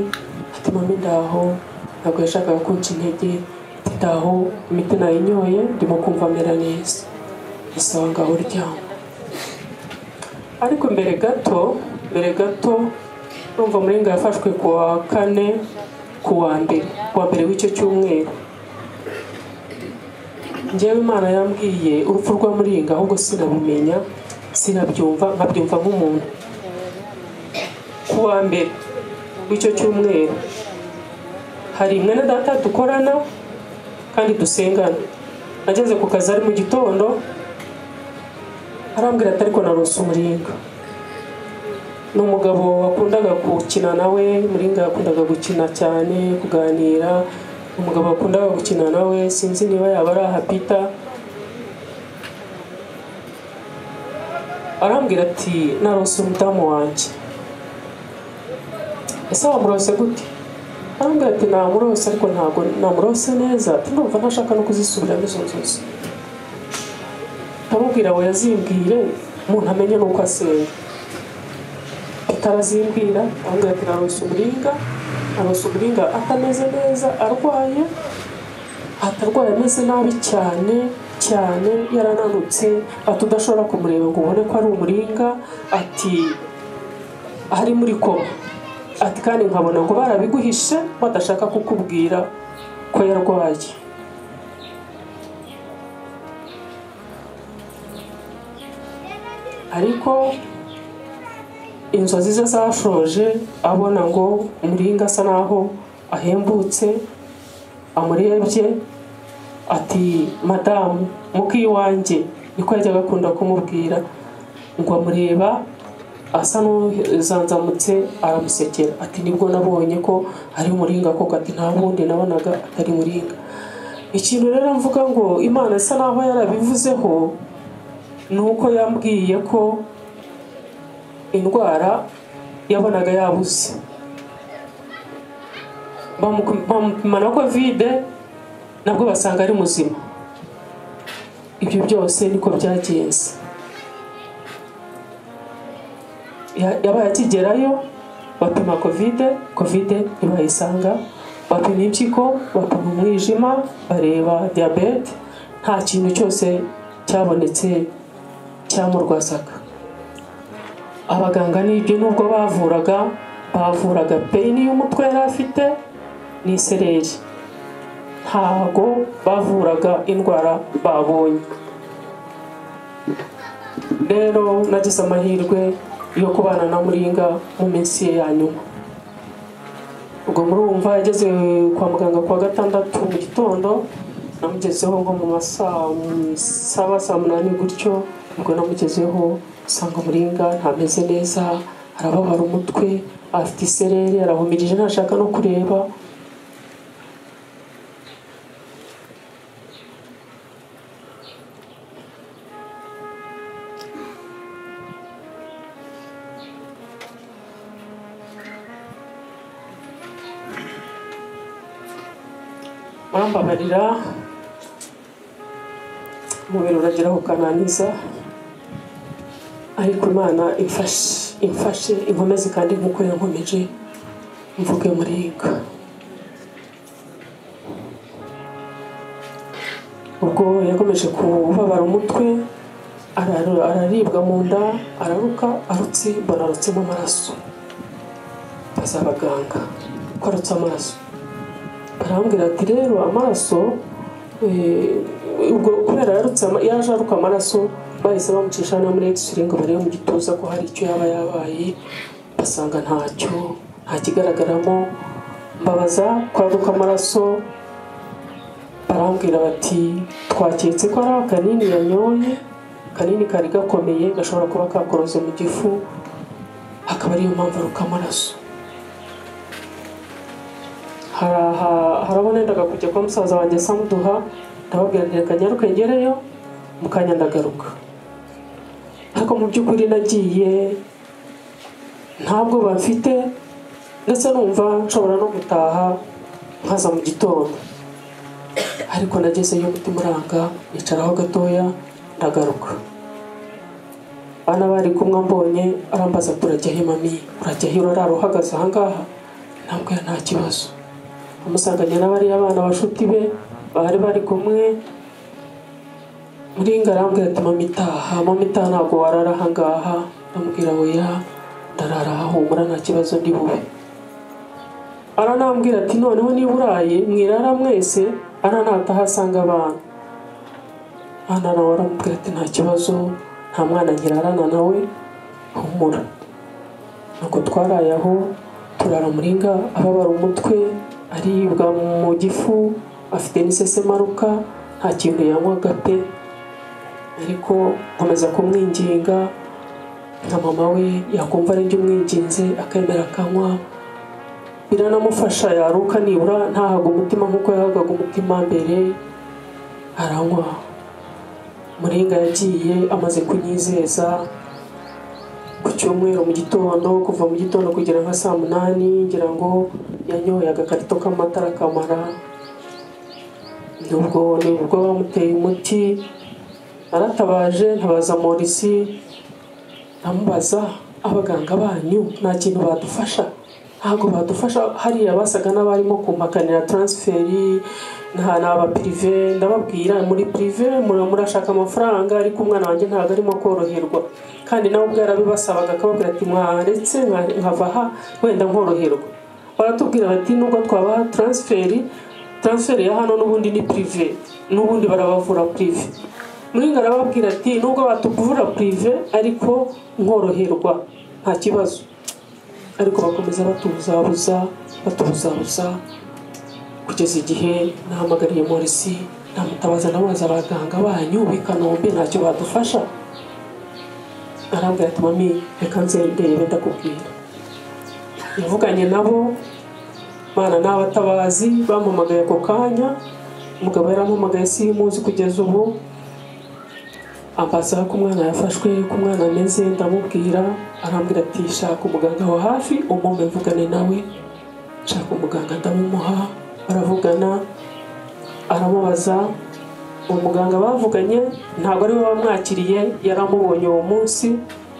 Ati mami ndaho, ntabwo yashakaga kunca intege, ati ndaho, imiti nayinyoye ndimo kumva mera neza. Isawa ngaho uryama. Ariko mbere gato urumva umuringa yafashwe ku wa 4, ku wa mbere w'icyo cyumweru. Njyewe Imana yambwiye urupfu rwa muringa, ahubwo sinabimenya, sinabyumva, nkabyumva nk'umuntu. Ku wa mbere w'icyo cyumweru hari mwene data dukorana kandi dusengana. Nageze ku kazi ari mu gitondo, arambwira ati ariko narose umuringa. Ni umugabo wakundaga gukina nawe, muringa yakundaga gukina cyane, kuganira. Umugabo wakundaga gukina nawe, sinzi niba yaba ari ahapita. Arambwira ati narose umudamu wanjye. Ese wamurose gute? Arambwira ati namurose, ariko ntabwo namurose neza, ati ndumva ntashaka no kuzisubiramo izo nzozi. Ndamubwira we yazimbwire, umuntu amenye nuko asenga. Atarazimbwira, arambwira ati narose umuringa atameze neza, arwaye, atarwaye ameze nabi cyane, yarananutse, ati udashobora kumureba ngo ubone ko ari umuringa, ati ari muri koma, ati kandi nkabona ngo barabiguhishe badashaka kukubwira ko yarwaye. Ariko inzozi ze zashoje, abona ngo umuringa asa naho ahembutse, amurebye, ati madamu muki wanjye, niko yajyaga akunda kumubwira, ngo amureba asa n'uzanzamutse, aramusekera. Ati nibwo nabonye ko ari umuringa koko, ati nta bundi nabonaga atari muringa. Ikintu rero mvuga ngo Imana isa naho yarabivuzeho, nuko yambwiye ko indwara yabonaga yabuze. Bamupima na COVID, nabwo basanga ari muzima. Ibyo byose niko byagenze. Yabaye akigerayo, bapima COVID ntibayisanga, bapima impyiko, bapima umwijima, bareba diabete, nta kintu cyose cyabonetse cyamurwazaga. Abaganga n'ibyo nubwo bavuraga pain y'umutwe yari afite n'isereri, ntago bavuraga indwara babonye. Rero nagize amahirwe yo kubana na muringa mu minsi ye ya nyuma. Ubwo murumva yageze kwa muganga kwa 6 mu gitondo, namugezeho ngo mu masaa 7-8 gutyo. Ubwo namugezeho sanga muringa ntameze neza, arababara umutwe, afite isereri, arahumirije, ntashaka no kureba. Bambabarira, umubiri urageraho ukananiza, ariko Imana imfashe inkomezi kandi nk'uko yankomeje, mvuge muringa. Ubwo yakomeje kubabara umutwe, araribwa mu nda, araruka, arutse, mbona arutsemo amaraso. Baza abaganga ko arutse amaraso. Barambwira ati rero amaraso, ubwo kubera yaje aruka amaraso, bahise bamucisha no muri X-ray ngo barebe mu gituza ko hari icyo yaba yabaye, basanga nta kigaragaramo. Mbabaza kwaruka amaraso, barambwira bati twaketse ko ari akanini yanyoye, kanini kari gakomeye, gashobora kuba kakoroze mu gifu, akaba ariyo mpamvu aruka amaraso. harabonendaga kujya kwa musaza wanjye Samuduha, ndababwira nti reka nyaruke ngereyo mu kanya ndagaruka. Ariko mu by'ukuri nagiye ntabwo bafite, ndetse numva nshobora no gutaha nkaza mu gitondo, ariko nagezeyo umutima uranga, nicaraho gatoya ndagaruka. Bana bari kumwe mbonye arambaza turajya he mami, urajya he, urarara uhagaze ahangaha? Ntabwo nta kibazo. Amusanganye n'abariya abana bashuti be bari bari kumwe. Muringa arambwira ati mami taha, mami taha ntabwo warara ahangaha. Ndamubwira oya ndarara aha, humura nta kibazo ndi bube. Aranambwira ati noneho niba uraye mwirara mwese, nataha asanga abana. Nawe aramubwira ati nta kibazo, nta mwana nkirarana nawe, humura. Nuko twaraye aho turara. Muringa ababara umutwe, aribwa mu gifu, afite n'isesemaruka, nta kintu yanywaga pe. Ariko nkomeza kumwinginga nka mama we yakumva ari njye umwinginze akemera akanywa, biranamufasha, yaruka nibura ntahaga umutima nk'uko yahagaga umutima mbere, aranywa. Muringa yagiye amaze kunyizeza ku cyumweru mu gitondo, kuva mu gitondo kugera nka saa 8 ngira ngo yanyoye agakarito k'amata arakamara. Nubwo bamuteye umuti, naratabaje ntabaza Morisi, ndamubaza abaganga banyu nta kintu badufasha? Ntabwo badufasha. Hariya basaga n'abarimo kumpakanira transferi n'aba prive. Ndababwira muri prive murashaka amafaranga, ariko umwana wanjye ntabwo arimo koroherwa, kandi nawe ubwo yarabibasabaga akababwira ati mwaretse nkava aha wenda nkoroherwa. Baratubwira bati nubwo twabaha transferi ya hano n'ubundi ni prive, n'ubundi barabavura prive. Muringa arababwira ati nubwo batuvura prive ariko nkoroherwa nta kibazo. Ariko bakomeza batubuzabuza kugeza igihe nahamagariye Morisi, namutabaza nabaza abaganga banyu b'i Kanombe ntacyo badufasha. Arambwira ati mami reka nze ndebe ndakubwira. Yavuganye nabo, bana n'abatabazi bampamagaye ako kanya. Umugabo yarampamagaye simuzi kugeza ubu, ambaza ko umwana yafashwe, ko umwana ameze. Ndamubwira, arambwira ati shaka umuganga wa hafi umumpe mvugane nawe. Shaka umuganga ndamumuha, baravugana. Aramubaza, umuganga bavuganye ntabwo ari we wamwakiriye, yaramubonye uwo munsi.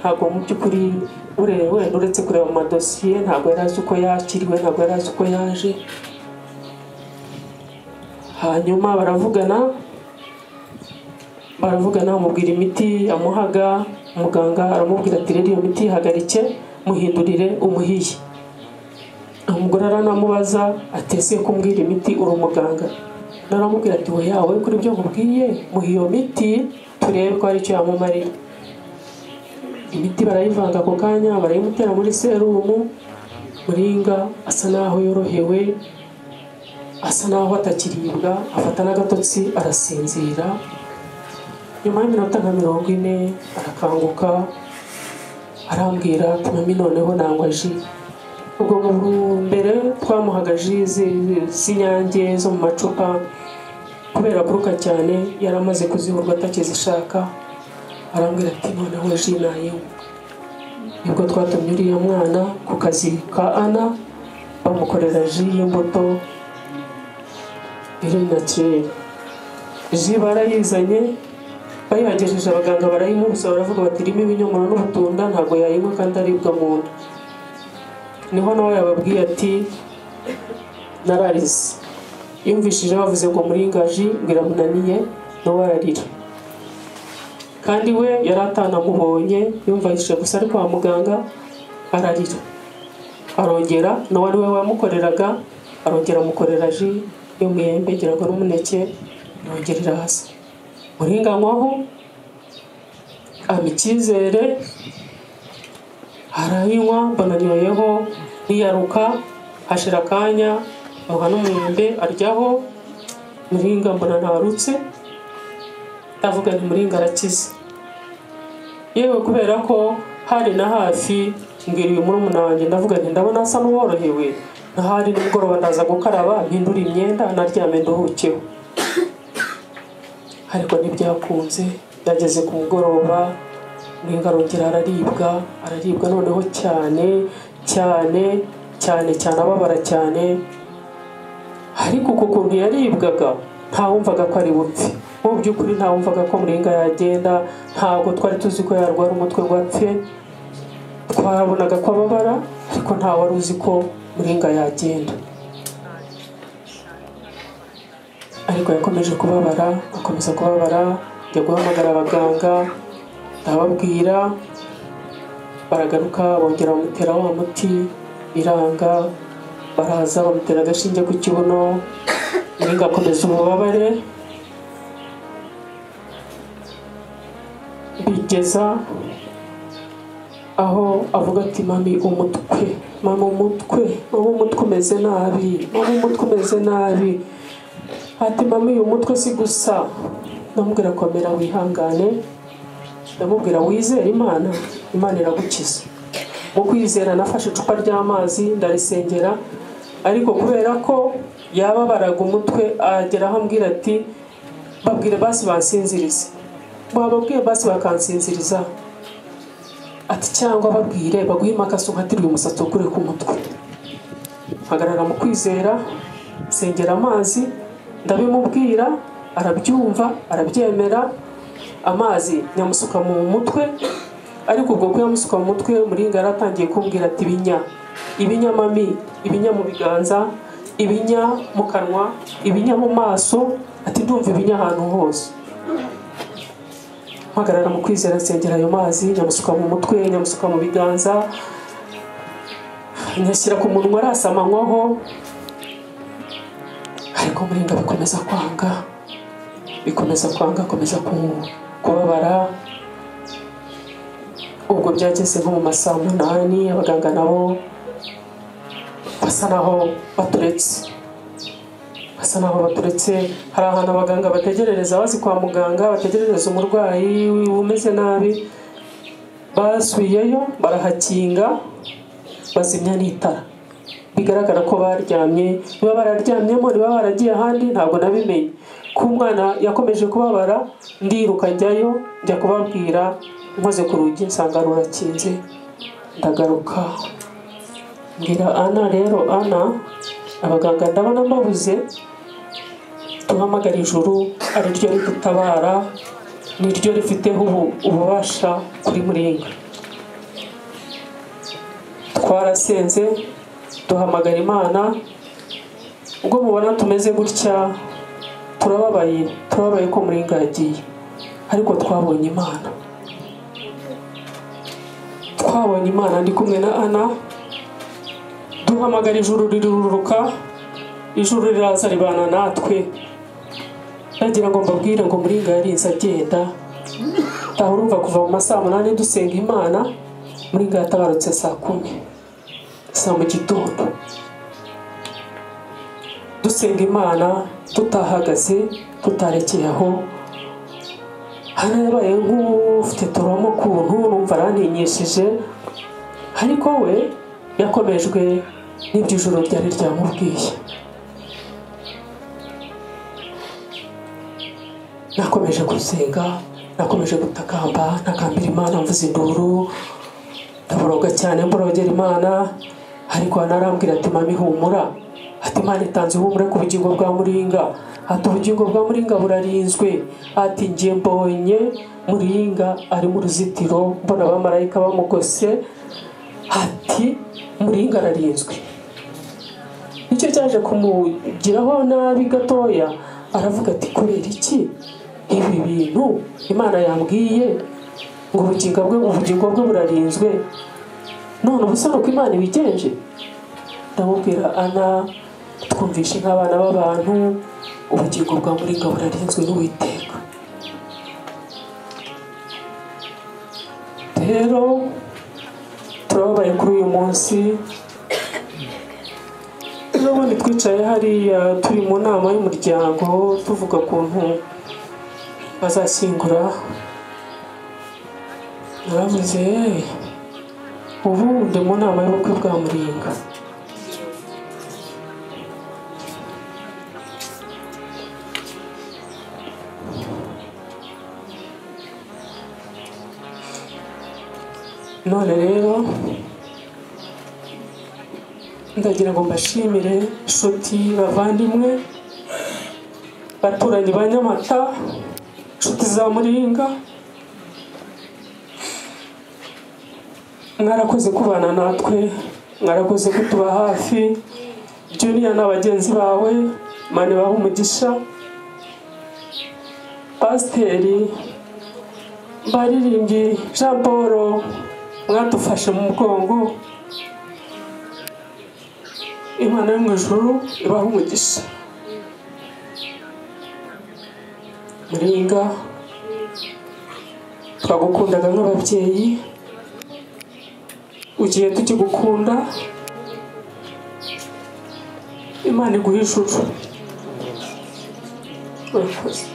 Ntabwo mu by'ukuri wenda uretse kureba mu madosiye ntabwo yari azi uko yakiriwe, ntabwo yari azi uko yaje. Hanyuma baravugana amubwira imiti yamuhaga. Muganga aramubwira ati rero iyo miti ihagarike, muhindurire umuhiye. Umugore aranamubaza ati ese kumbwira imiti uri umuganga? Naramubwira ati we yawe kuri ibyo nkubwiye muha iyo miti turebe ko hari icyo yamumarira. Imiti barayivanga ako kanya, barayimutera muri serumu. Muringa asa naho yorohewe, asa naho atakiribwa, afata n'agatotsi arasinzira. Nyuma y'iminota nka 40 arakanguka, arambwira ati mami noneho nangwa ji. Ubwo mbere twamuhaga ji z'inyange zo mu macupa, kubera kuruka cyane yaramaze kuziburwa atakizishaka. Arambwira ati noneho ji nayinywa. Nibwo twatumye uriya mwana ku kazi ka Ana, bamukorera ji y'imbuto iri naturelle. Ji barayizanye, bayihagejeje abaganga barayimubuza, baravuga bati irimo ibinyomoro n'ubutunda ntabwo yayinywa kandi aribwa mu nda. Niho nawe yababwiye ati nararize. Yumvishije bavuze ngo Muringa ji biramunaniye, nawe ararira. Kandi we yari atanamubonye, yumvishije gusa ari kwa muganga ararira. Arongera nawe ari we wamukoreraga, arongera amukorera ji y'umwembe ngira ngo n'umuneke, yongerera hasi. Muringa anywaho, ampa icyizere, arayinywa. Mbona anyoyeho, niyaruka. Hashira akanya muha n'umwembe aryaho. Muringa mbona ntarutse, ndavuga nti Muringa arakize. Yewe kubera ko hari na hafi mbwira uyu murumuna wanjye, ndavuga nti ndabona asa n'uworohewe, nahari nimugoroba ndaza gukaraba mpindura imyenda naryame nduhukeho ariko ntibyakunze. Byageze ku mugoroba Muringa arongera araribwa noneho cyane ababara cyane, ariko uko kuntu yaribwaga ntawumvaga ko ari bupfe. Mu by'ukuri ntawumvaga ko Muringa yagenda, ntabwo twari tuzi ko yarwara umutwe ngo apfe. Twabonaga ko ababara ariko nta wari uzi ko Muringa yagenda. Ariko yakomeje kubabara, njya guhamagara abaganga ndababwira, baragaruka bongera bamutera wa muti biranga, baraza bamutera agashinge ku kibuno, Muringa akomeza ububabare bigeza aho avuga ati mami umutwe umeze nabi, ati mami uyu mutwe si gusa. Ndamubwira komera wihangane, ndamubwira wizere Imana iragukiza. Mu kwizera nafashe icupa ry'amazi ndarisengera, ariko kubera ko yababaraga umutwe agera aho ambwira ati babwire basi bansinzirize. Bababwiye basi bakansinziriza, ati cyangwa babwire baguhe imakasi unkatire umusatsi ukure ku mutwe. Hagarara mu kwizera, sengera amazi, ndabimubwira arabyumva arabyemera. Amazi nyamusuka mu mutwe, ariko ubwo ko yamusuka mu mutwe Muringa yaratangiye kumbwira ati ibinya mami, ibinya mu biganza, ibinya mu kanwa, ibinya mu maso, ati ndumva ibinya ahantu hose. Mpagarara mu kwizera nsengera ayo mazi, nyamusuka mu mutwe, nyamusuka mu biganza, nyashyira ku munwa arasamanywaho, ariko Muringa bikomeza kwanga, akomeza kubabara. Ubwo byageze nko mu masaa 8, abaganga nabo basa naho baturetse. Hari ahantu abaganga bategerereza bazi kwa muganga, bategerereza umurwayi umeze nabi. Basubiyeyo barahakinga, bazimya n'itara. Bigaragara ko baryamye, niba bararyamyemo niba baragiye ahandi ntabwo nabimenye. Ku mwana yakomeje kubabara, ndiruka njyayo, njya kubabwira, nkoze ku rugi nsanga rurakinze. Ndagaruka mbwira Ana, rero Ana, abaganga ndabona mbabuze, tuhamagara ijuru ariryo ridutabara, niryo rifiteho ububasha kuri Muringa. Twarasenze duhamagara Imana. Ubwo mubona tumeze gutya, turababaye ko Muringa yagiye, ariko twabonye Imana. Ndi kumwe na Ana, duhamagara ijuru rirururuka, ijuru riraza ribana natwe. Nagira ngo mbabwire ngo Muringa yarinze agenda. Urumva kuva mu masaa 8 dusenga Imana, Muringa yatabarutse saa 10 mu gitondo. Dusenga Imana tutahagaze, tutarekeye aho. Hano yabaye nk'ufite toromo kuntu, numva arantinyishije, ariko we yakomejwe n'ibyo ijuru ryari ryamubwiye. Nakomeje gusenga, nakomeje gutakamba, ntakambira Imana, mvuza induru, ndaboroga cyane mborogera Imana. Ariko anarambwira ati mami humura, ati Imana itanze ihumure ku bugingo bwa Muringa, ati ubugingo bwa Muringa burarinzwe, ati njye mbonye Muringa ari mu ruzitiro, mbona abamarayika bamugose, ati Muringa ararinzwe. Nicyo cyaje kumugiraho nabi gatoya, aravuga ati kubera iki ibi bintu Imana yambwiye ngo ubugingo bwe burarinzwe, none ubusa nuko Imana ibigenje. Ndamubwira Ana, twumvishe nk'abana b'abantu, ubugingo bwa Muringa burarinzwe n'Uwiteka. Rero turababaye kuri uyu munsi. Ubundi twicaye hariya turi mu nama y'umuryango tuvuga ukuntu bazashyingura, naravuze ubu ndi mu nama y'ubukwe bwa Muringa. none rero ndagira ngo mbashimire inshuti bavandimwe baturanyi ba Nyamata, inshuti za Muringa, mwarakoze kubana natwe, mwarakoze kutuba hafi. Junior n'abagenzi bawe mane baho umugisha, Pasiteri baririmbyi Jean Paul mwadufashe mu mugongo, Imana yo mu ijuru ibaho umugisha. Muringa twagukundaga nk'ababyeyi, ugiye tukigukunda, Imana iguhe ijuru. Urakoze.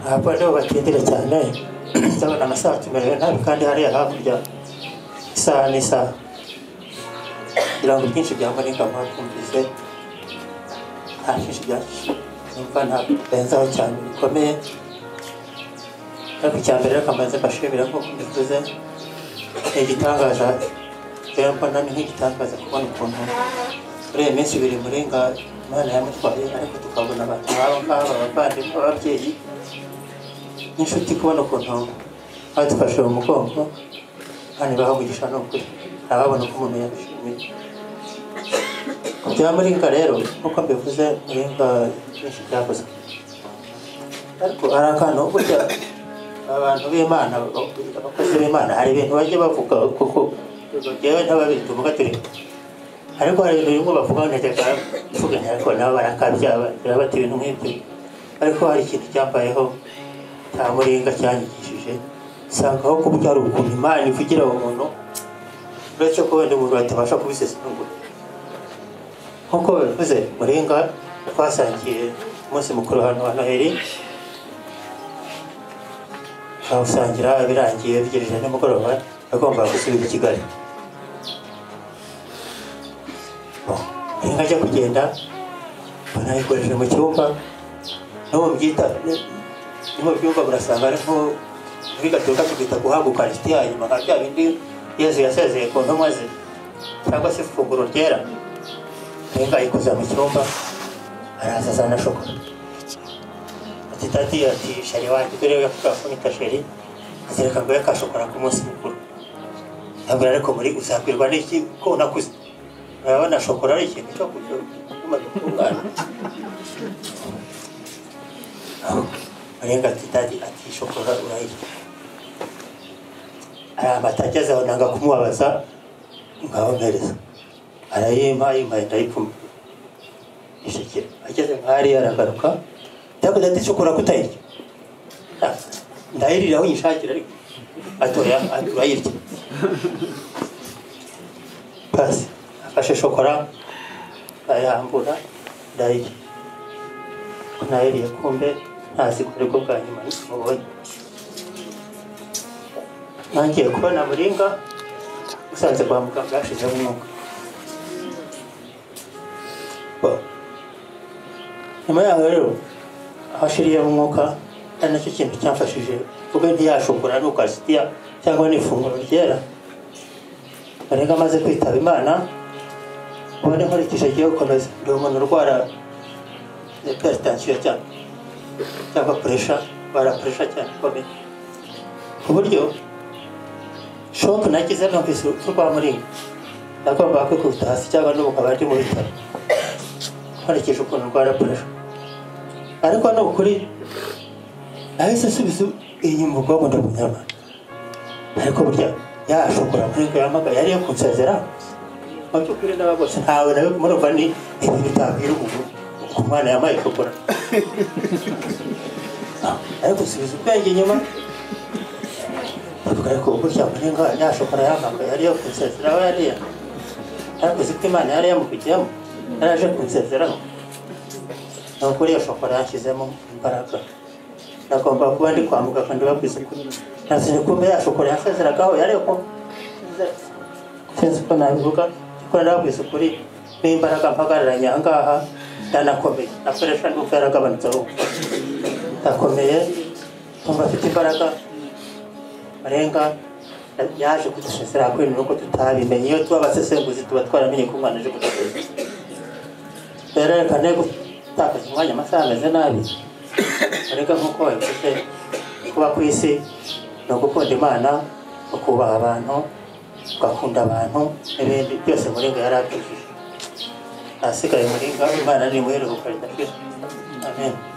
ntabwo ariho batindira cyane ndabona amasaha tumerewe nabi kandi hariya hakurya isaha n'isaha kugira ngo byinshi bya Muringa mwakumvise nta byinshi byinshi numva ntabwo benzaho cyane bikomeye, ariko icya mbere reka mbanze mbashimira nk'uko mbivuze. Ni igitangaza rero mbona ni nk'igitangaza kubona ukuntu muri iyi minsi ibiri Muringa Imana yamutwaye, ariko tukabona abantu nk'aba ngaba abavandimwe ababyeyi n'inshuti, kubona ukuntu badufashe mu mugongo kandi bahavugisha n'ukuri ntababona uko umuntu yabishimiye. Bya Muringa rero nk'uko mbivuze, Muringa byinshi byakoze, ariko hari akantu burya abantu b'Imana, abakozi b'Imana, hari ibintu bajya bavuga kuko yewe ntababizi tuvuga turi, ariko hari ibintu bimwe bavuga ntegeka mvuga ariko nabo barakabya bati ibintu nk'ibyo, ariko hari ikintu cyambayeho cya Muringa cyanyigishije, usanga aho kuburyo hari ukuntu Imana ivugira uwo muntu uretse ko wenda umuntu batabasha kubisesengura. Nk'uko bivuze, Muringa twasangiye umunsi mukuru hano wa Noheli, awusangira birangiye bigereje nimugoroba agomba gusubira i Kigali. Muringa ajya kugenda banayikoresheje mu cyumba, n'ubu mbyita ni mu byumba burasanga ari nko muri Gatolika tubita guhabwa Ukaristiya, nyuma nka bya bindi Yezu yasezeye ku ntumwa ze cyangwa se ifunguro ryera. Muringa ayikoza mu cyumba, araza azana shokora, ati tati, ati shari wanjye dore yafunika sheri, azereka ngo yakashokora ku munsi mukuru. Ntabwo ariko muri uzakwirwa n'iki ko nakuze, urabona shokora ari ikintu cyo kumaze kungana. Muringa ati tati, ati shokora urayirya. Arambata ageze aho nanga kumubabaza, ngaho mpereza, arayimpa ndayipfuma ishekera. Ageze nk'ahari aragaruka, ndavuga ati shokora kutayirya, ndayirira aho nyishakira, ariko atoya urayirya. Basi afashe shokora ayambura ndayirya, nayiriye kumbe ntazi ko aribwo bwa nyuma mubonye. Nangiye kubona Muringa usanze kwa muganga yashizeho umwuka. Nyuma yaho rero aho ashiriye umwuka, ari nacyo kintu cyamfashije kuko ntiyashobora n'Ukaristiya cyangwa n'ifunguro ryera. Muringa amaze kwitaba Imana, ubone nkurikije agiye gukomeza, ndi umuntu urwara hypertension cyane cyangwa pressure, pressure cyane ikomeye, ku buryo shock nagize numvise urwa Muringa nagomba kwikubita hasi cyangwa n'ubukaba ndi mu bitaro nkurikije ukuntu urwara pressure. Ariko no kuri nahise nsubiza inyuma ubwonko ndabunyama, ariko burya yashobora Muringa yamaga yari yo kunsezera mu by'ukuri n'abagose ntawe nawe murumva ni ibintu bitabwira umuntu umwana yamaye shokora. Ariko nsubiza ubwenge inyuma, ariko burya Muringa yashobora yamaga yari yo kunsezera aho yariya, ariko uzi ko Imana yari yamukugiyemo yaraje kunsezeraho. Nuko iyo shokora yashyizemo imbaraga, nagomba kuba ndi kwa muganga ndibabwiza ukuri, nasize kumbe ya shokora yasezeragaho yari yo sinzi ko nabivuga, kuko ndababwiza ukuri n'imbaraga mpagararanye aha ngaha ndanakomeye nakoresha n'uko yaragabanutseho ndakomeye nkumva afite imbaraga Marenga yaje kudusesera kuri nuko tutabimenye iyo tuba abasesenguzi tuba twaramenye ko umwana aje kudusesera rero reka ne gutakaza umwanya amasaha ameze nabi Marenga nk'uko wabivuze kuba ku isi no gukunda Imana ukubaha abantu ugakunda abantu n'ibindi byose Marenga yarabyujuje asigaye Marenga Imana ni muheruka ridashira amen